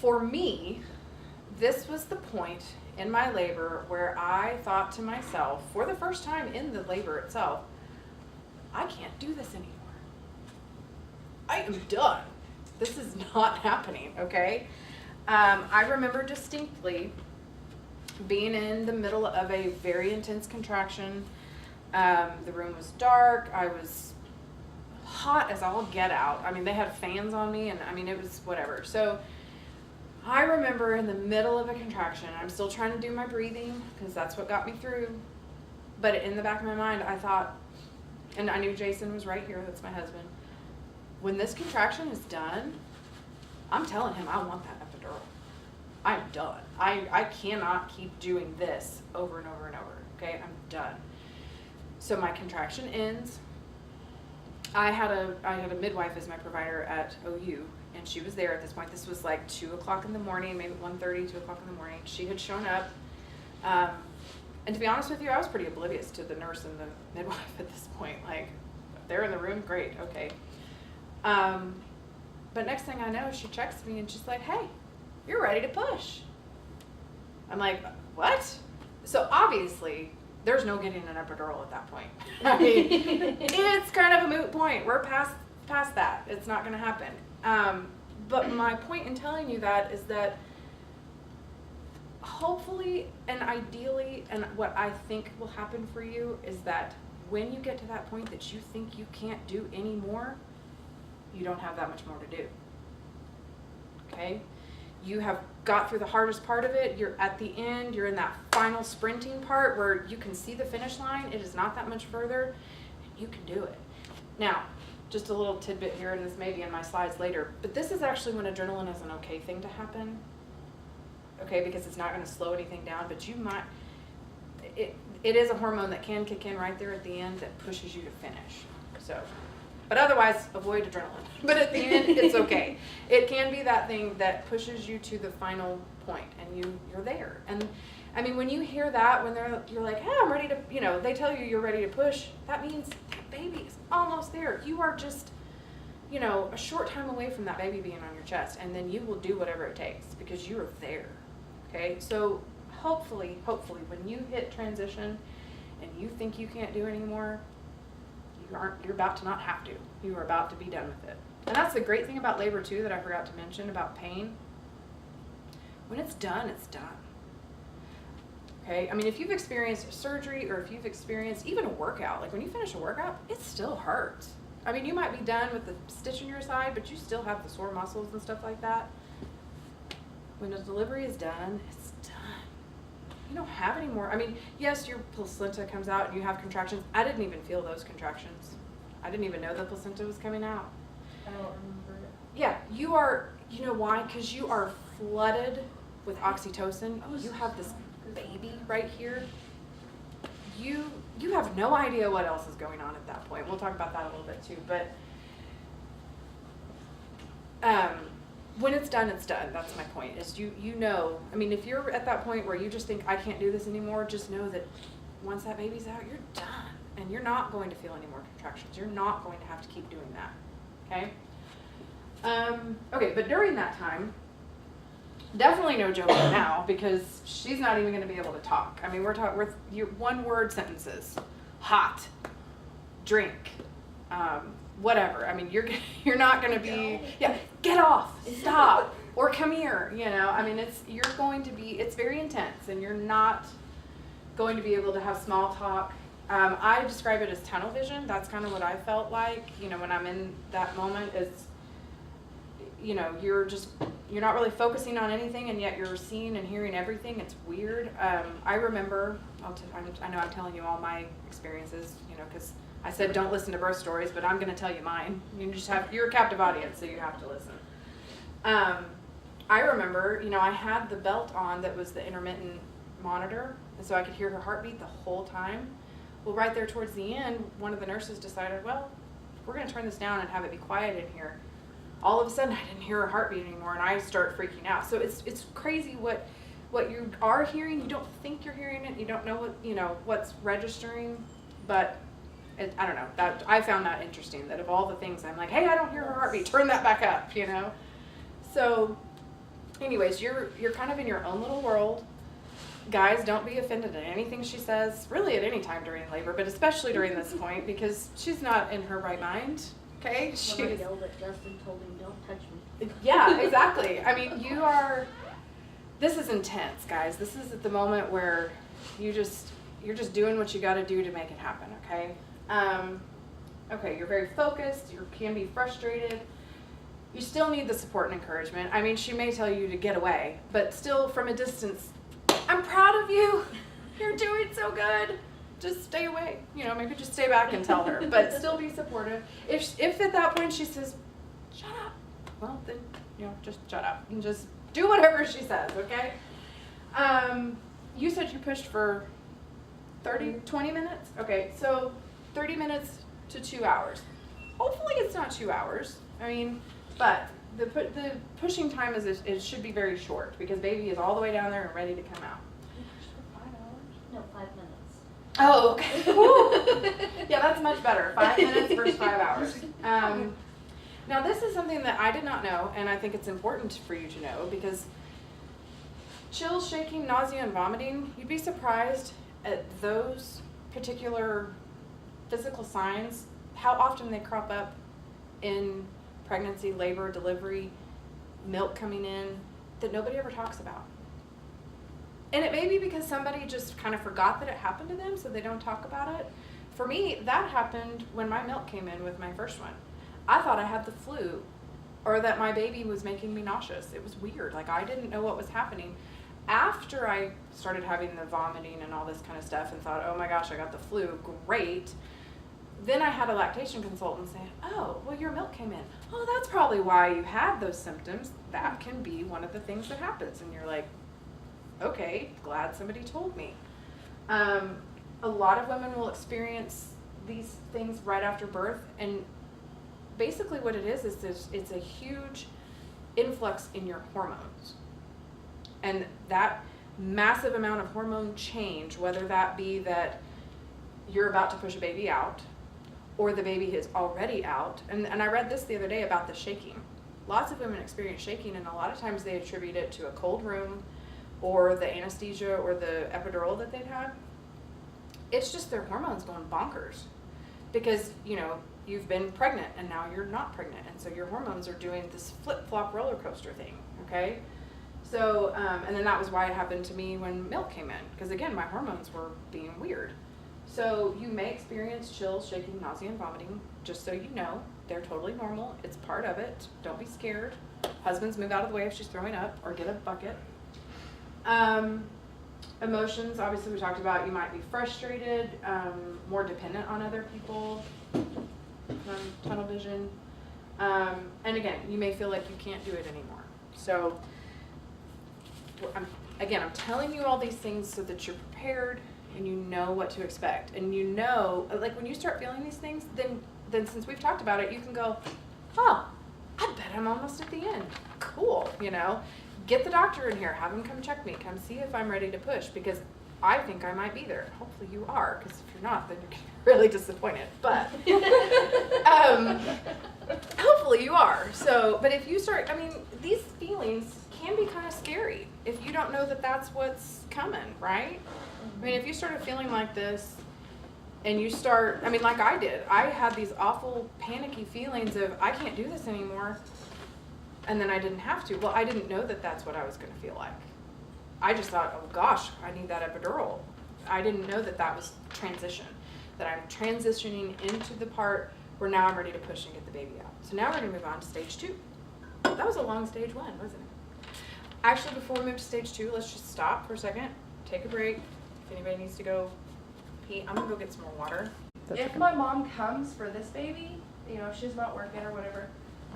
For me, this was the point in my labor where I thought to myself, for the first time in the labor itself, I can't do this anymore. I am done. This is not happening, okay? I remember distinctly being in the middle of a very intense contraction. The room was dark. I was hot as all get out. I mean, they had fans on me, and I mean, it was whatever. So I remember in the middle of a contraction, I'm still trying to do my breathing because that's what got me through. But in the back of my mind, I thought, and I knew Jason was right here, that's my husband. When this contraction is done, I'm telling him I want that epidural. I'm done. I cannot keep doing this over and over and over, okay? I'm done. So my contraction ends. I had a midwife as my provider at OU, and she was there at this point. This was like 2 o'clock in the morning, maybe 1:30, 2 o'clock in the morning. She had shown up. And to be honest with you, I was pretty oblivious to the nurse and the midwife at this point. Like, if they're in the room, great, okay. But next thing I know, she checks me and she's like, hey, you're ready to push. I'm like, what? So obviously, there's no getting an epidural at that point. I mean, it's kind of a moot point. We're past that. It's not going to happen. But my point in telling you that is that hopefully and ideally, and what I think will happen for you is that when you get to that point that you think you can't do anymore, you don't have that much more to do. Okay? You have got through the hardest part of it. You're at the end. You're in that final sprinting part where you can see the finish line. It is not that much further. And you can do it. Now, just a little tidbit here, and this may be in my slides later, but this is actually when adrenaline is an okay thing to happen. Okay, because it's not going to slow anything down, but you might, it is a hormone that can kick in right there at the end that pushes you to finish. So, but otherwise, avoid adrenaline. But at the end, it's okay. It can be that thing that pushes you to the final point, and you're there. And I mean, when you hear that, when you're like, hey, I'm ready to, you know, they tell you you're ready to push, that means that baby is almost there. You are just, you know, a short time away from that baby being on your chest, and then you will do whatever it takes because you are there. Okay, so hopefully, when you hit transition and you think you can't do anymore, you're about to not have to. You are about to be done with it. And that's the great thing about labor too that I forgot to mention about pain. When it's done, it's done. Okay, I mean, if you've experienced surgery or if you've experienced even a workout, like when you finish a workout, it still hurts. I mean, you might be done with the stitch in your side, but you still have the sore muscles and stuff like that. When the delivery is done, it's done. You don't have any more. I mean, yes, your placenta comes out and you have contractions. I didn't even feel those contractions. I didn't even know the placenta was coming out. I don't remember it. Yeah, you are, you know why? Because you are flooded with oxytocin. You have this baby right here. You have no idea what else is going on at that point. We'll talk about that a little bit too. But when it's done, it's done. That's my point. Is you know, I mean, if you're at that point where you just think I can't do this anymore, just know that once that baby's out, you're done, and you're not going to feel any more contractions. You're not going to have to keep doing that. Okay. Okay, but during that time, definitely no joking now, because she's not even going to be able to talk. I mean, we're one-word sentences: hot, drink, whatever. I mean, you're not going to be get off, stop, or come here. You know, I mean, it's very intense, and you're not going to be able to have small talk. I describe it as tunnel vision. That's kind of what I felt like. You know, when I'm in that moment, is, you know, you're not really focusing on anything, and yet you're seeing and hearing everything. It's weird. I remember, I know I'm telling you all my experiences, you know, because I said don't listen to birth stories, but I'm going to tell you mine. You're a captive audience, so you have to listen. I remember, you know, I had the belt on that was the intermittent monitor, and so I could hear her heartbeat the whole time. Well, right there towards the end, one of the nurses decided, well, we're going to turn this down and have it be quiet in here. All of a sudden, I didn't hear her heartbeat anymore, and I start freaking out. So it's crazy what you are hearing. You don't think you're hearing it. You don't know what's registering, but I don't know. That I found that interesting. That of all the things, I'm like, hey, I don't hear her heartbeat. Turn that back up. You know. So, anyways, you're kind of in your own little world. Guys, don't be offended at anything she says, really at any time during labor, but especially during this point, because she's not in her right mind. Okay? When I yelled at Justin, told him don't touch me. Yeah, exactly. I mean, this is intense, guys. This is at the moment where you're just doing what you got to do to make it happen, okay? Okay, you're very focused. You can be frustrated. You still need the support and encouragement. I mean, she may tell you to get away, but still from a distance, I'm proud of you. You're doing so good. Just stay away. You know, maybe just stay back and tell her, but still be supportive. If at that point she says, shut up, well, then, you know, just shut up and just do whatever she says, okay? You said you pushed for 20 minutes? Okay, so 30 minutes to 2 hours. Hopefully it's not 2 hours. I mean, but the pushing time it should be very short, because baby is all the way down there and ready to come out. No, 5 minutes. Oh, okay. Woo. Yeah, that's much better. 5 minutes versus 5 hours. Now, this is something that I did not know, and I think it's important for you to know, because chills, shaking, nausea, and vomiting, you'd be surprised at those particular physical signs, how often they crop up in pregnancy, labor, delivery, milk coming in, that nobody ever talks about. And it may be because somebody just kind of forgot that it happened to them, so they don't talk about it. For me, that happened when my milk came in with my first one. I thought I had the flu, or that my baby was making me nauseous. It was weird. Like, I didn't know what was happening. After I started having the vomiting and all this kind of stuff and thought, oh my gosh, I got the flu, great. Then I had a lactation consultant say, oh, well, your milk came in. Oh, that's probably why you had those symptoms. That can be one of the things that happens. And you're like, okay, glad somebody told me. A lot of women will experience these things right after birth, and basically what it is it's a huge influx in your hormones. And that massive amount of hormone change, whether that be that you're about to push a baby out, or the baby is already out, and I read this the other day about the shaking. Lots of women experience shaking, and a lot of times they attribute it to a cold room, or the anesthesia, or the epidural that they've had. It's just their hormones going bonkers, because, you know, you've been pregnant and now you're not pregnant, and so your hormones are doing this flip-flop roller coaster thing, okay? So, and then that was why it happened to me when milk came in, because again, my hormones were being weird. So you may experience chills, shaking, nausea, and vomiting. Just so you know, they're totally normal. It's part of it. Don't be scared. Husbands, move out of the way if she's throwing up, or get a bucket. Emotions, obviously we talked about, you might be frustrated, more dependent on other people, tunnel vision. And again, you may feel like you can't do it anymore. So, I'm telling you all these things so that you're prepared and you know what to expect. And you know, like when you start feeling these things, then since we've talked about it, you can go, oh, I bet I'm almost at the end. Cool, you know. Get the doctor in here, have him come check me, come see if I'm ready to push, because I think I might be there. Hopefully you are, because if you're not, then you're gonna be really disappointed. But hopefully you are. So, but if you start, I mean, these feelings can be kind of scary if you don't know that that's what's coming, right? I mean, if you started feeling like this and you start, I mean, like I did, I had these awful panicky feelings of, I can't do this anymore. And then I didn't have to. Well, I didn't know that that's what I was going to feel like. I just thought, oh gosh, I need that epidural. I didn't know that that was transition, that I'm transitioning into the part where now I'm ready to push and get the baby out. So now we're going to move on to stage 2. That was a long stage 1, wasn't it? Actually, before we move to stage 2, let's just stop for a second, take a break. If anybody needs to go pee, I'm going to go get some more water. If my mom comes for this baby, you know, if she's not working or whatever,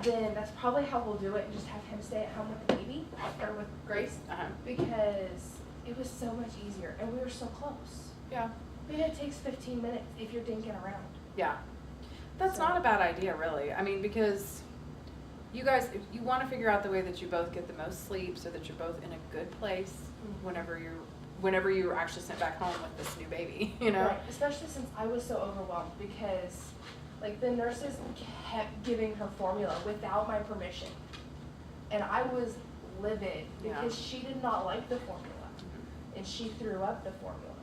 then that's probably how we'll do it and just have him stay at home with the baby or with Grace, because it was so much easier and we were so close. Yeah. I mean, it takes 15 minutes if you're dinking around. Yeah. That's not a bad idea, really. I mean, because you guys, if you want to figure out the way that you both get the most sleep so that you're both in a good place whenever you're actually sent back home with this new baby, you know? Right, especially since I was so overwhelmed because like the nurses kept giving her formula without my permission. And I was livid because she did not like the formula. And she threw up the formula.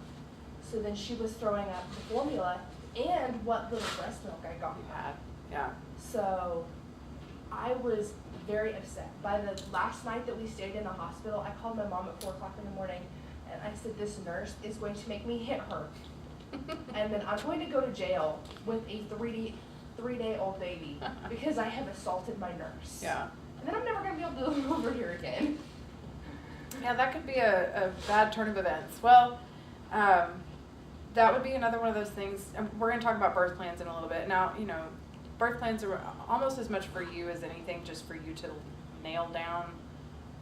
So then she was throwing up the formula and what little breast milk I got. Yeah. So I was very upset. By the last night that we stayed in the hospital, I called my mom at 4 o'clock in the morning and I said, this nurse is going to make me hit her. And then I'm going to go to jail with a 3-day-old baby because I have assaulted my nurse. Yeah. And then I'm never going to be able to do it over here again. Yeah, that could be a bad turn of events. Well, that would be another one of those things. We're going to talk about birth plans in a little bit. Now, you know, birth plans are almost as much for you as anything, just for you to nail down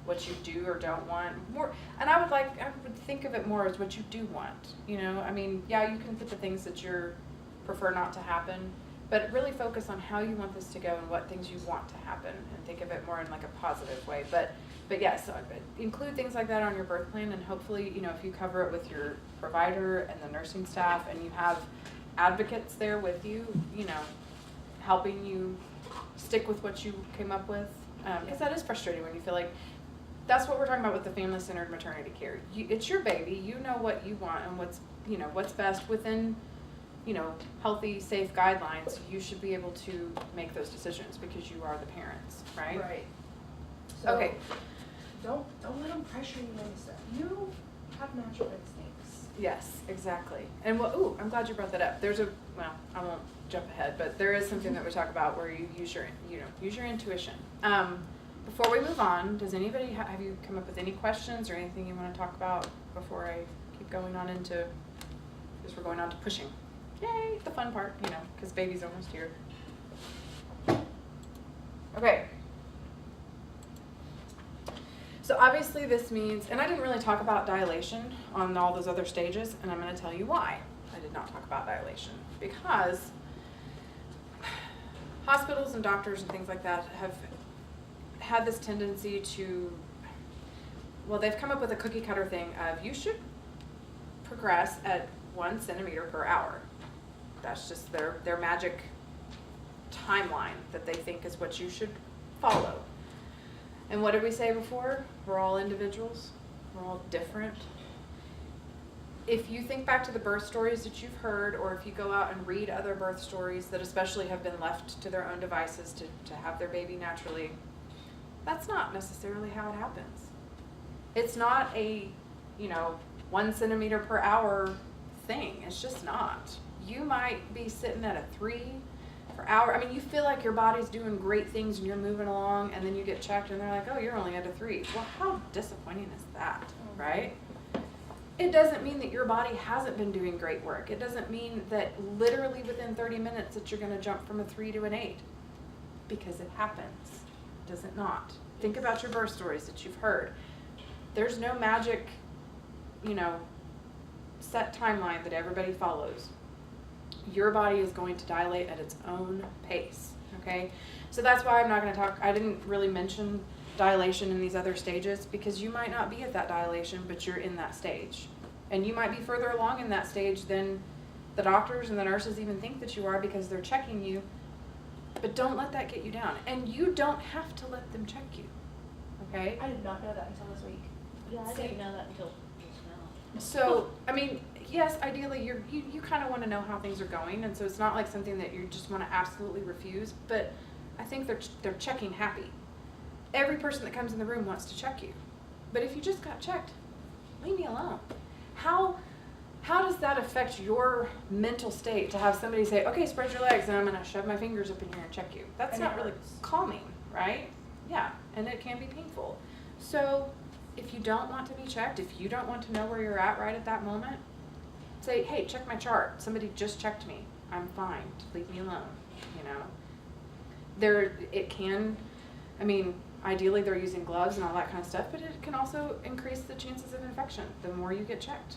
what you do or don't want. More, and I would think of it more as what you do want. You know, I mean, yeah, you can put the things that you prefer not to happen, but really focus on how you want this to go and what things you want to happen, and think of it more in like a positive way. But yes, so include things like that on your birth plan, and hopefully, you know, if you cover it with your provider and the nursing staff, and you have advocates there with you, you know, helping you stick with what you came up with, because that is frustrating when you feel like. That's what we're talking about with the family-centered maternity care. It's your baby. You know what you want and what's best within, you know, healthy, safe guidelines. You should be able to make those decisions because you are the parents, right? Right. So Okay. Don't let them pressure you into stuff. You have natural instincts. Yes, exactly. And I'm glad you brought that up. I won't jump ahead, but there is something that we talk about where you use your intuition. Before we move on, does anybody have you come up with any questions or anything you want to talk about before I keep going on into, because we're going on to pushing. Yay, the fun part, you know, because baby's almost here. Okay. So obviously this means, and I didn't really talk about dilation on all those other stages, and I'm going to tell you why I did not talk about dilation. Because hospitals and doctors and things like that have had this tendency to, well, they've come up with a cookie cutter thing of you should progress at 1 centimeter per hour. That's just their magic timeline that they think is what you should follow. And what did we say before? We're all individuals. We're all different. If you think back to the birth stories that you've heard, or if you go out and read other birth stories that especially have been left to their own devices to have their baby naturally, that's not necessarily how it happens. It's not a, 1 centimeter per hour thing. It's just not. You might be sitting at a 3 per hour. I mean, you feel like your body's doing great things and you're moving along, and then you get checked and they're like, oh, you're only at a 3. Well, how disappointing is that, right? It doesn't mean that your body hasn't been doing great work. It doesn't mean that literally within 30 minutes that you're going to jump from a 3 to an 8, because it happens. Does it not? Think about your birth stories that you've heard. There's no magic, set timeline that everybody follows. Your body is going to dilate at its own pace, okay? So that's why I'm not going to talk, I didn't really mention dilation in these other stages, because you might not be at that dilation, but you're in that stage. And you might be further along in that stage than the doctors and the nurses even think that you are, because they're checking you. But don't let that get you down. And you don't have to let them check you, okay? I did not know that until this week. Yeah, I didn't know that until just now. So, I mean, yes, ideally you kind of want to know how things are going, and so it's not like something that you just want to absolutely refuse, but I think they're checking happy. Every person that comes in the room wants to check you. But if you just got checked, leave me alone. How does that affect your mental state to have somebody say, okay, spread your legs and I'm going to shove my fingers up in here and check you? That's And not it really hurts. calming, right? Yeah, and it can be painful. So if you don't want to be checked, if you don't want to know where you're at right at that moment, say, hey, check my chart. Somebody just checked me. I'm fine. Leave me alone, ideally they're using gloves and all that kind of stuff, but it can also increase the chances of infection the more you get checked.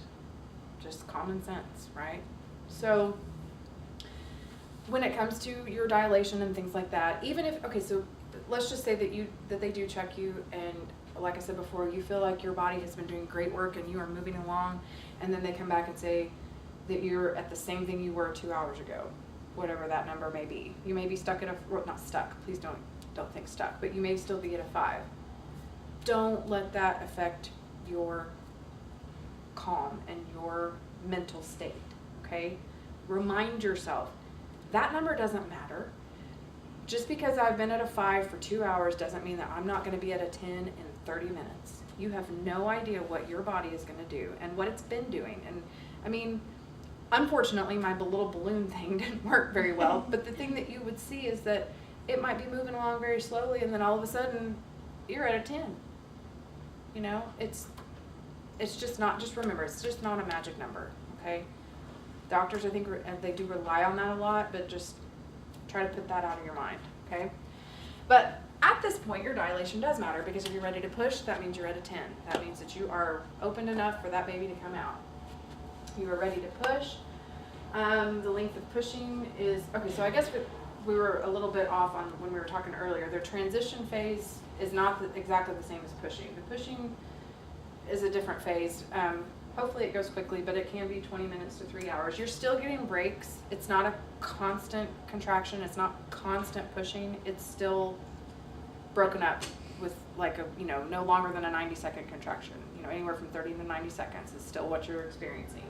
Just common sense, right? So when it comes to your dilation and things like that, so let's just say that they do check you, and like I said before, you feel like your body has been doing great work and you are moving along, and then they come back and say that you're at the same thing you were 2 hours ago, whatever that number may be. You may be stuck at not stuck, please don't think stuck, but you may still be at a 5. Don't let that affect your calm and your mental state, okay? Remind yourself, that number doesn't matter. Just because I've been at a 5 for 2 hours doesn't mean that I'm not going to be at a 10 in 30 minutes. You have no idea what your body is going to do and what it's been doing. And I mean, unfortunately, my little balloon thing didn't work very well, but the thing that you would see is that it might be moving along very slowly, and then all of a sudden, you're at a 10. It's just not, just remember, it's just not a magic number, okay? Doctors, I think, they do rely on that a lot, but just try to put that out of your mind, okay? But at this point, your dilation does matter, because if you're ready to push, that means you're at a 10. That means that you are opened enough for that baby to come out. You are ready to push. The length of pushing is, okay, so I guess we were a little bit off on when we were talking earlier. The transition phase is not exactly the same as pushing. The pushing is a different phase. Hopefully it goes quickly, but it can be 20 minutes to 3 hours. You're still getting breaks. It's not a constant contraction. It's not constant pushing. It's still broken up with like no longer than a 90-second contraction. Anywhere from 30 to 90 seconds is still what you're experiencing.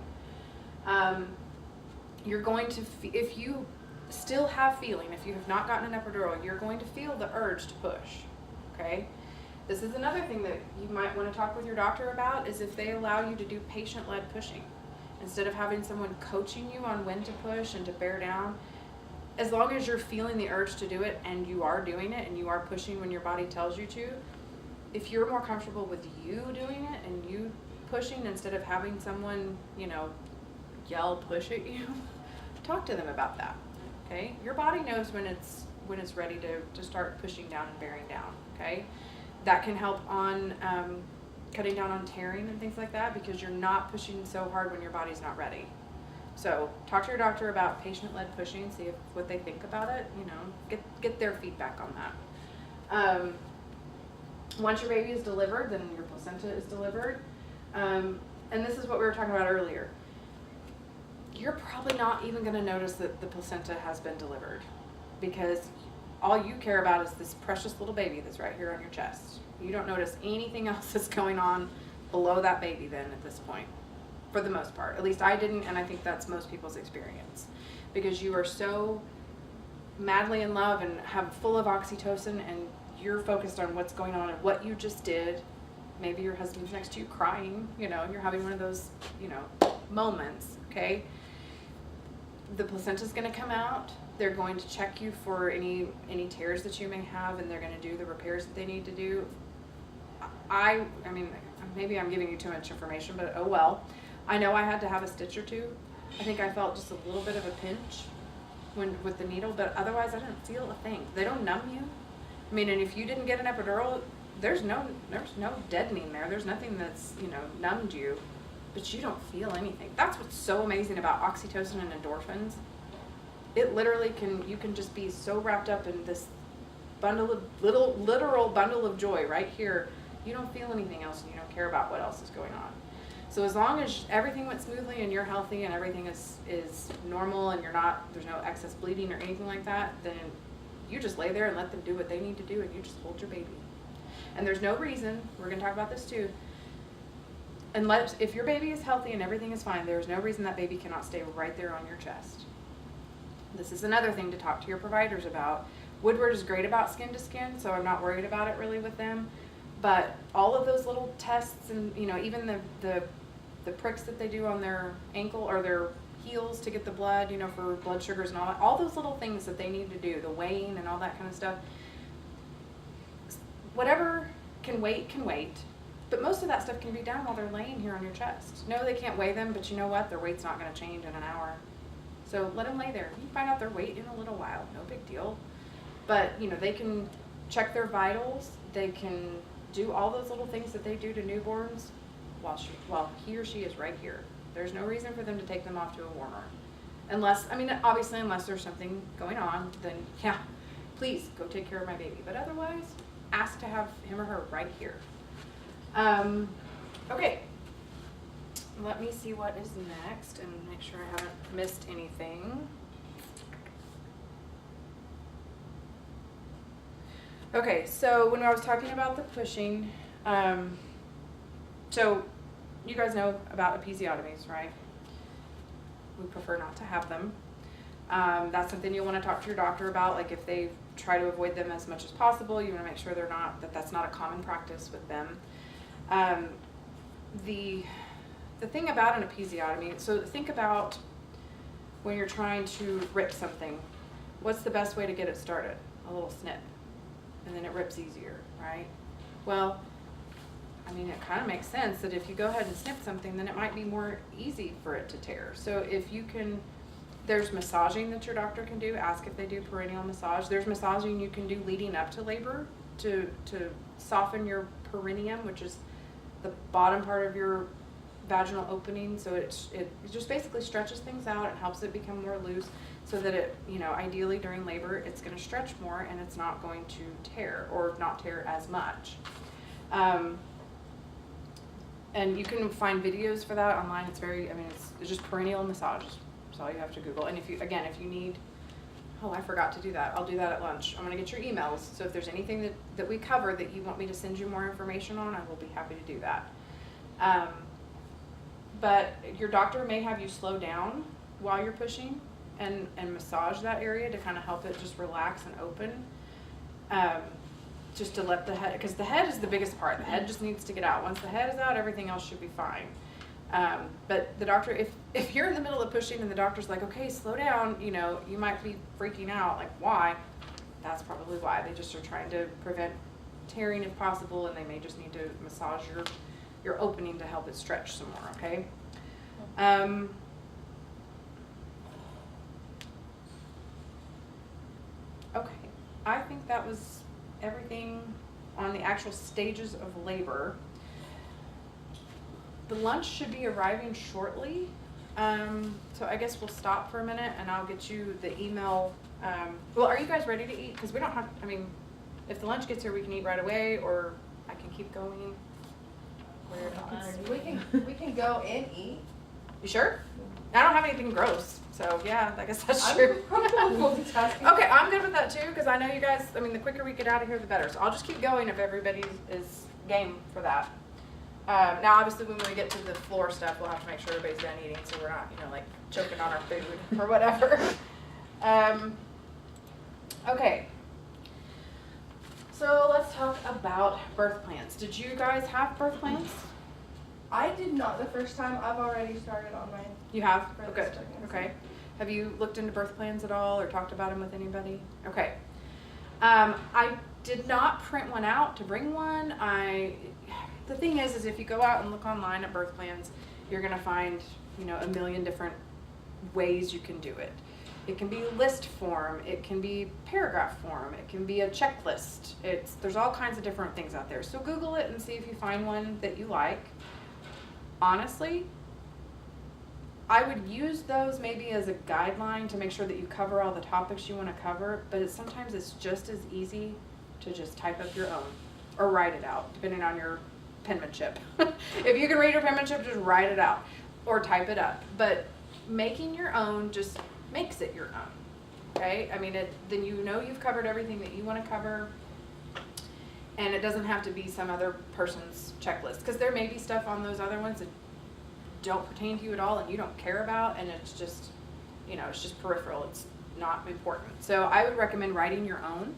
You're going to, if you still have feeling, if you have not gotten an epidural, you're going to feel the urge to push, okay? This is another thing that you might want to talk with your doctor about, is if they allow you to do patient-led pushing. Instead of having someone coaching you on when to push and to bear down, as long as you're feeling the urge to do it and you are doing it and you are pushing when your body tells you to, if you're more comfortable with you doing it and you pushing instead of having someone, yell push at you, talk to them about that. Okay, your body knows when it's ready to start pushing down and bearing down. Okay, that can help on cutting down on tearing and things like that, because you're not pushing so hard when your body's not ready. So talk to your doctor about patient-led pushing. See what they think about it. Get their feedback on that. Once your baby is delivered, then your placenta is delivered, and this is what we were talking about earlier. You're probably not even going to notice that the placenta has been delivered, because all you care about is this precious little baby that's right here on your chest. You don't notice anything else that's going on below that baby then at this point, for the most part. At least I didn't, and I think that's most people's experience, because you are so madly in love and have full of oxytocin, and you're focused on what's going on and what you just did, maybe your husband's next to you crying, you know, you're having one of those, you know, moments, okay? The placenta's gonna come out. They're going to check you for any tears that you may have, and they're gonna do the repairs that they need to do. I mean, maybe I'm giving you too much information, but oh well. I know I had to have a stitch or two. I think I felt just a little bit of a pinch with the needle, but otherwise I didn't feel a thing. They don't numb you. I mean, and if you didn't get an epidural, there's no deadening there. There's nothing that's, you know, numbed you, but you don't feel anything. That's what's so amazing about oxytocin and endorphins. It literally you can just be so wrapped up in this literal bundle of joy right here. You don't feel anything else, and you don't care about what else is going on. So as long as everything went smoothly and you're healthy and everything is normal and there's no excess bleeding or anything like that, then you just lay there and let them do what they need to do, and you just hold your baby. And there's no reason, we're gonna talk about this too, if your baby is healthy and everything is fine, there's no reason that baby cannot stay right there on your chest. This is another thing to talk to your providers about. Woodward is great about skin to skin, so I'm not worried about it really with them. But all of those little tests, and you know, even the pricks that they do on their ankle or their heels to get the blood, you know, for blood sugars and all those little things that they need to do, the weighing and all that kind of stuff. Whatever can wait, but most of that stuff can be done while they're laying here on your chest. No, they can't weigh them, but you know what? Their weight's not going to change in an hour. So let them lay there. You can find out their weight in a little while, no big deal. But, you know, they can check their vitals. They can do all those little things that they do to newborns while he or she is right here. There's no reason for them to take them off to a warmer. Unless there's something going on, then yeah, please go take care of my baby. But otherwise, ask to have him or her right here. Okay. Let me see what is next and make sure I haven't missed anything. Okay, so when I was talking about the pushing, so you guys know about episiotomies, right? We prefer not to have them. That's something you'll want to talk to your doctor about. Like if they try to avoid them as much as possible, you want to make sure that's not a common practice with them. The thing about an episiotomy, so think about when you're trying to rip something. What's the best way to get it started? A little snip, and then it rips easier, right? Well, I mean, it kind of makes sense that if you go ahead and snip something, then it might be more easy for it to tear. So if you can, there's massaging that your doctor can do. Ask if they do perineal massage. There's massaging you can do leading up to labor to soften your perineum, which is the bottom part of your vaginal opening. So it just basically stretches things out and helps it become more loose so that it, you know, ideally during labor, it's going to stretch more and it's not going to tear or not tear as much. And you can find videos for that online. It's it's just perineal massage. That's all you have to Google. And if you need, I forgot to do that. I'll do that at lunch. I'm gonna get your emails. So if there's anything that we cover that you want me to send you more information on, I will be happy to do that. But your doctor may have you slow down while you're pushing and massage that area to kind of help it just relax and open. Just to let the head, because the head is the biggest part. The head just needs to get out. Once the head is out, everything else should be fine. But the doctor, if you're in the middle of pushing and the doctor's like, okay, slow down, you know, you might be freaking out, like why? That's probably why. They just are trying to prevent tearing if possible, and they may just need to massage your opening to help it stretch some more, okay? Okay, I think that was everything on the actual stages of labor. The lunch should be arriving shortly. So I guess we'll stop for a minute and I'll get you the email. Well, are you guys ready to eat? Because we don't have, if the lunch gets here, we can eat right away, or I can keep going. We can go and eat. You sure? I don't have anything gross, so yeah, I guess that's true. I'm multitasking. Okay, I'm good with that too, because I know you guys, the quicker we get out of here, the better. So I'll just keep going if everybody is game for that. Now, obviously, when we get to the floor stuff, we'll have to make sure everybody's done eating, so we're not, choking on our food or whatever. Okay. So let's talk about birth plans. Did you guys have birth plans? I did not the first time. I've already started on mine. You have? For Oh, this good. pregnancy. Okay. Have you looked into birth plans at all or talked about them with anybody? Okay. I did not print one out to bring one. The thing is if you go out and look online at birth plans, you're gonna find, a million different ways you can do it. It can be list form, it can be paragraph form, it can be a checklist. There's all kinds of different things out there. So Google it and see if you find one that you like. Honestly, I would use those maybe as a guideline to make sure that you cover all the topics you want to cover, but sometimes it's just as easy to just type up your own or write it out, depending on your penmanship. If you can read your penmanship, just write it out or type it up. But making your own just makes it your own, okay? I mean, then you've covered everything that you want to cover, and it doesn't have to be some other person's checklist, because there may be stuff on those other ones that don't pertain to you at all and you don't care about, and it's just, it's just peripheral. It's not important. So I would recommend writing your own,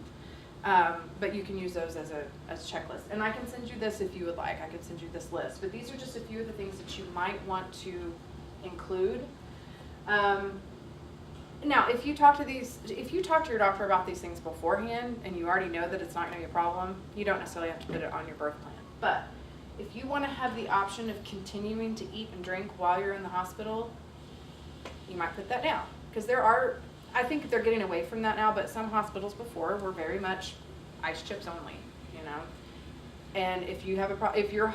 but you can use those as a checklist. And I can send you this if you would like. I can send you this list. But these are just a few of the things that you might want to include. Now, if you talk to your doctor about these things beforehand and you already know that it's not going to be a problem, you don't necessarily have to put it on your birth plan. But if you want to have the option of continuing to eat and drink while you're in the hospital, you might put that down. Because I think they're getting away from that now, but some hospitals before were very much ice chips only, And if you have if your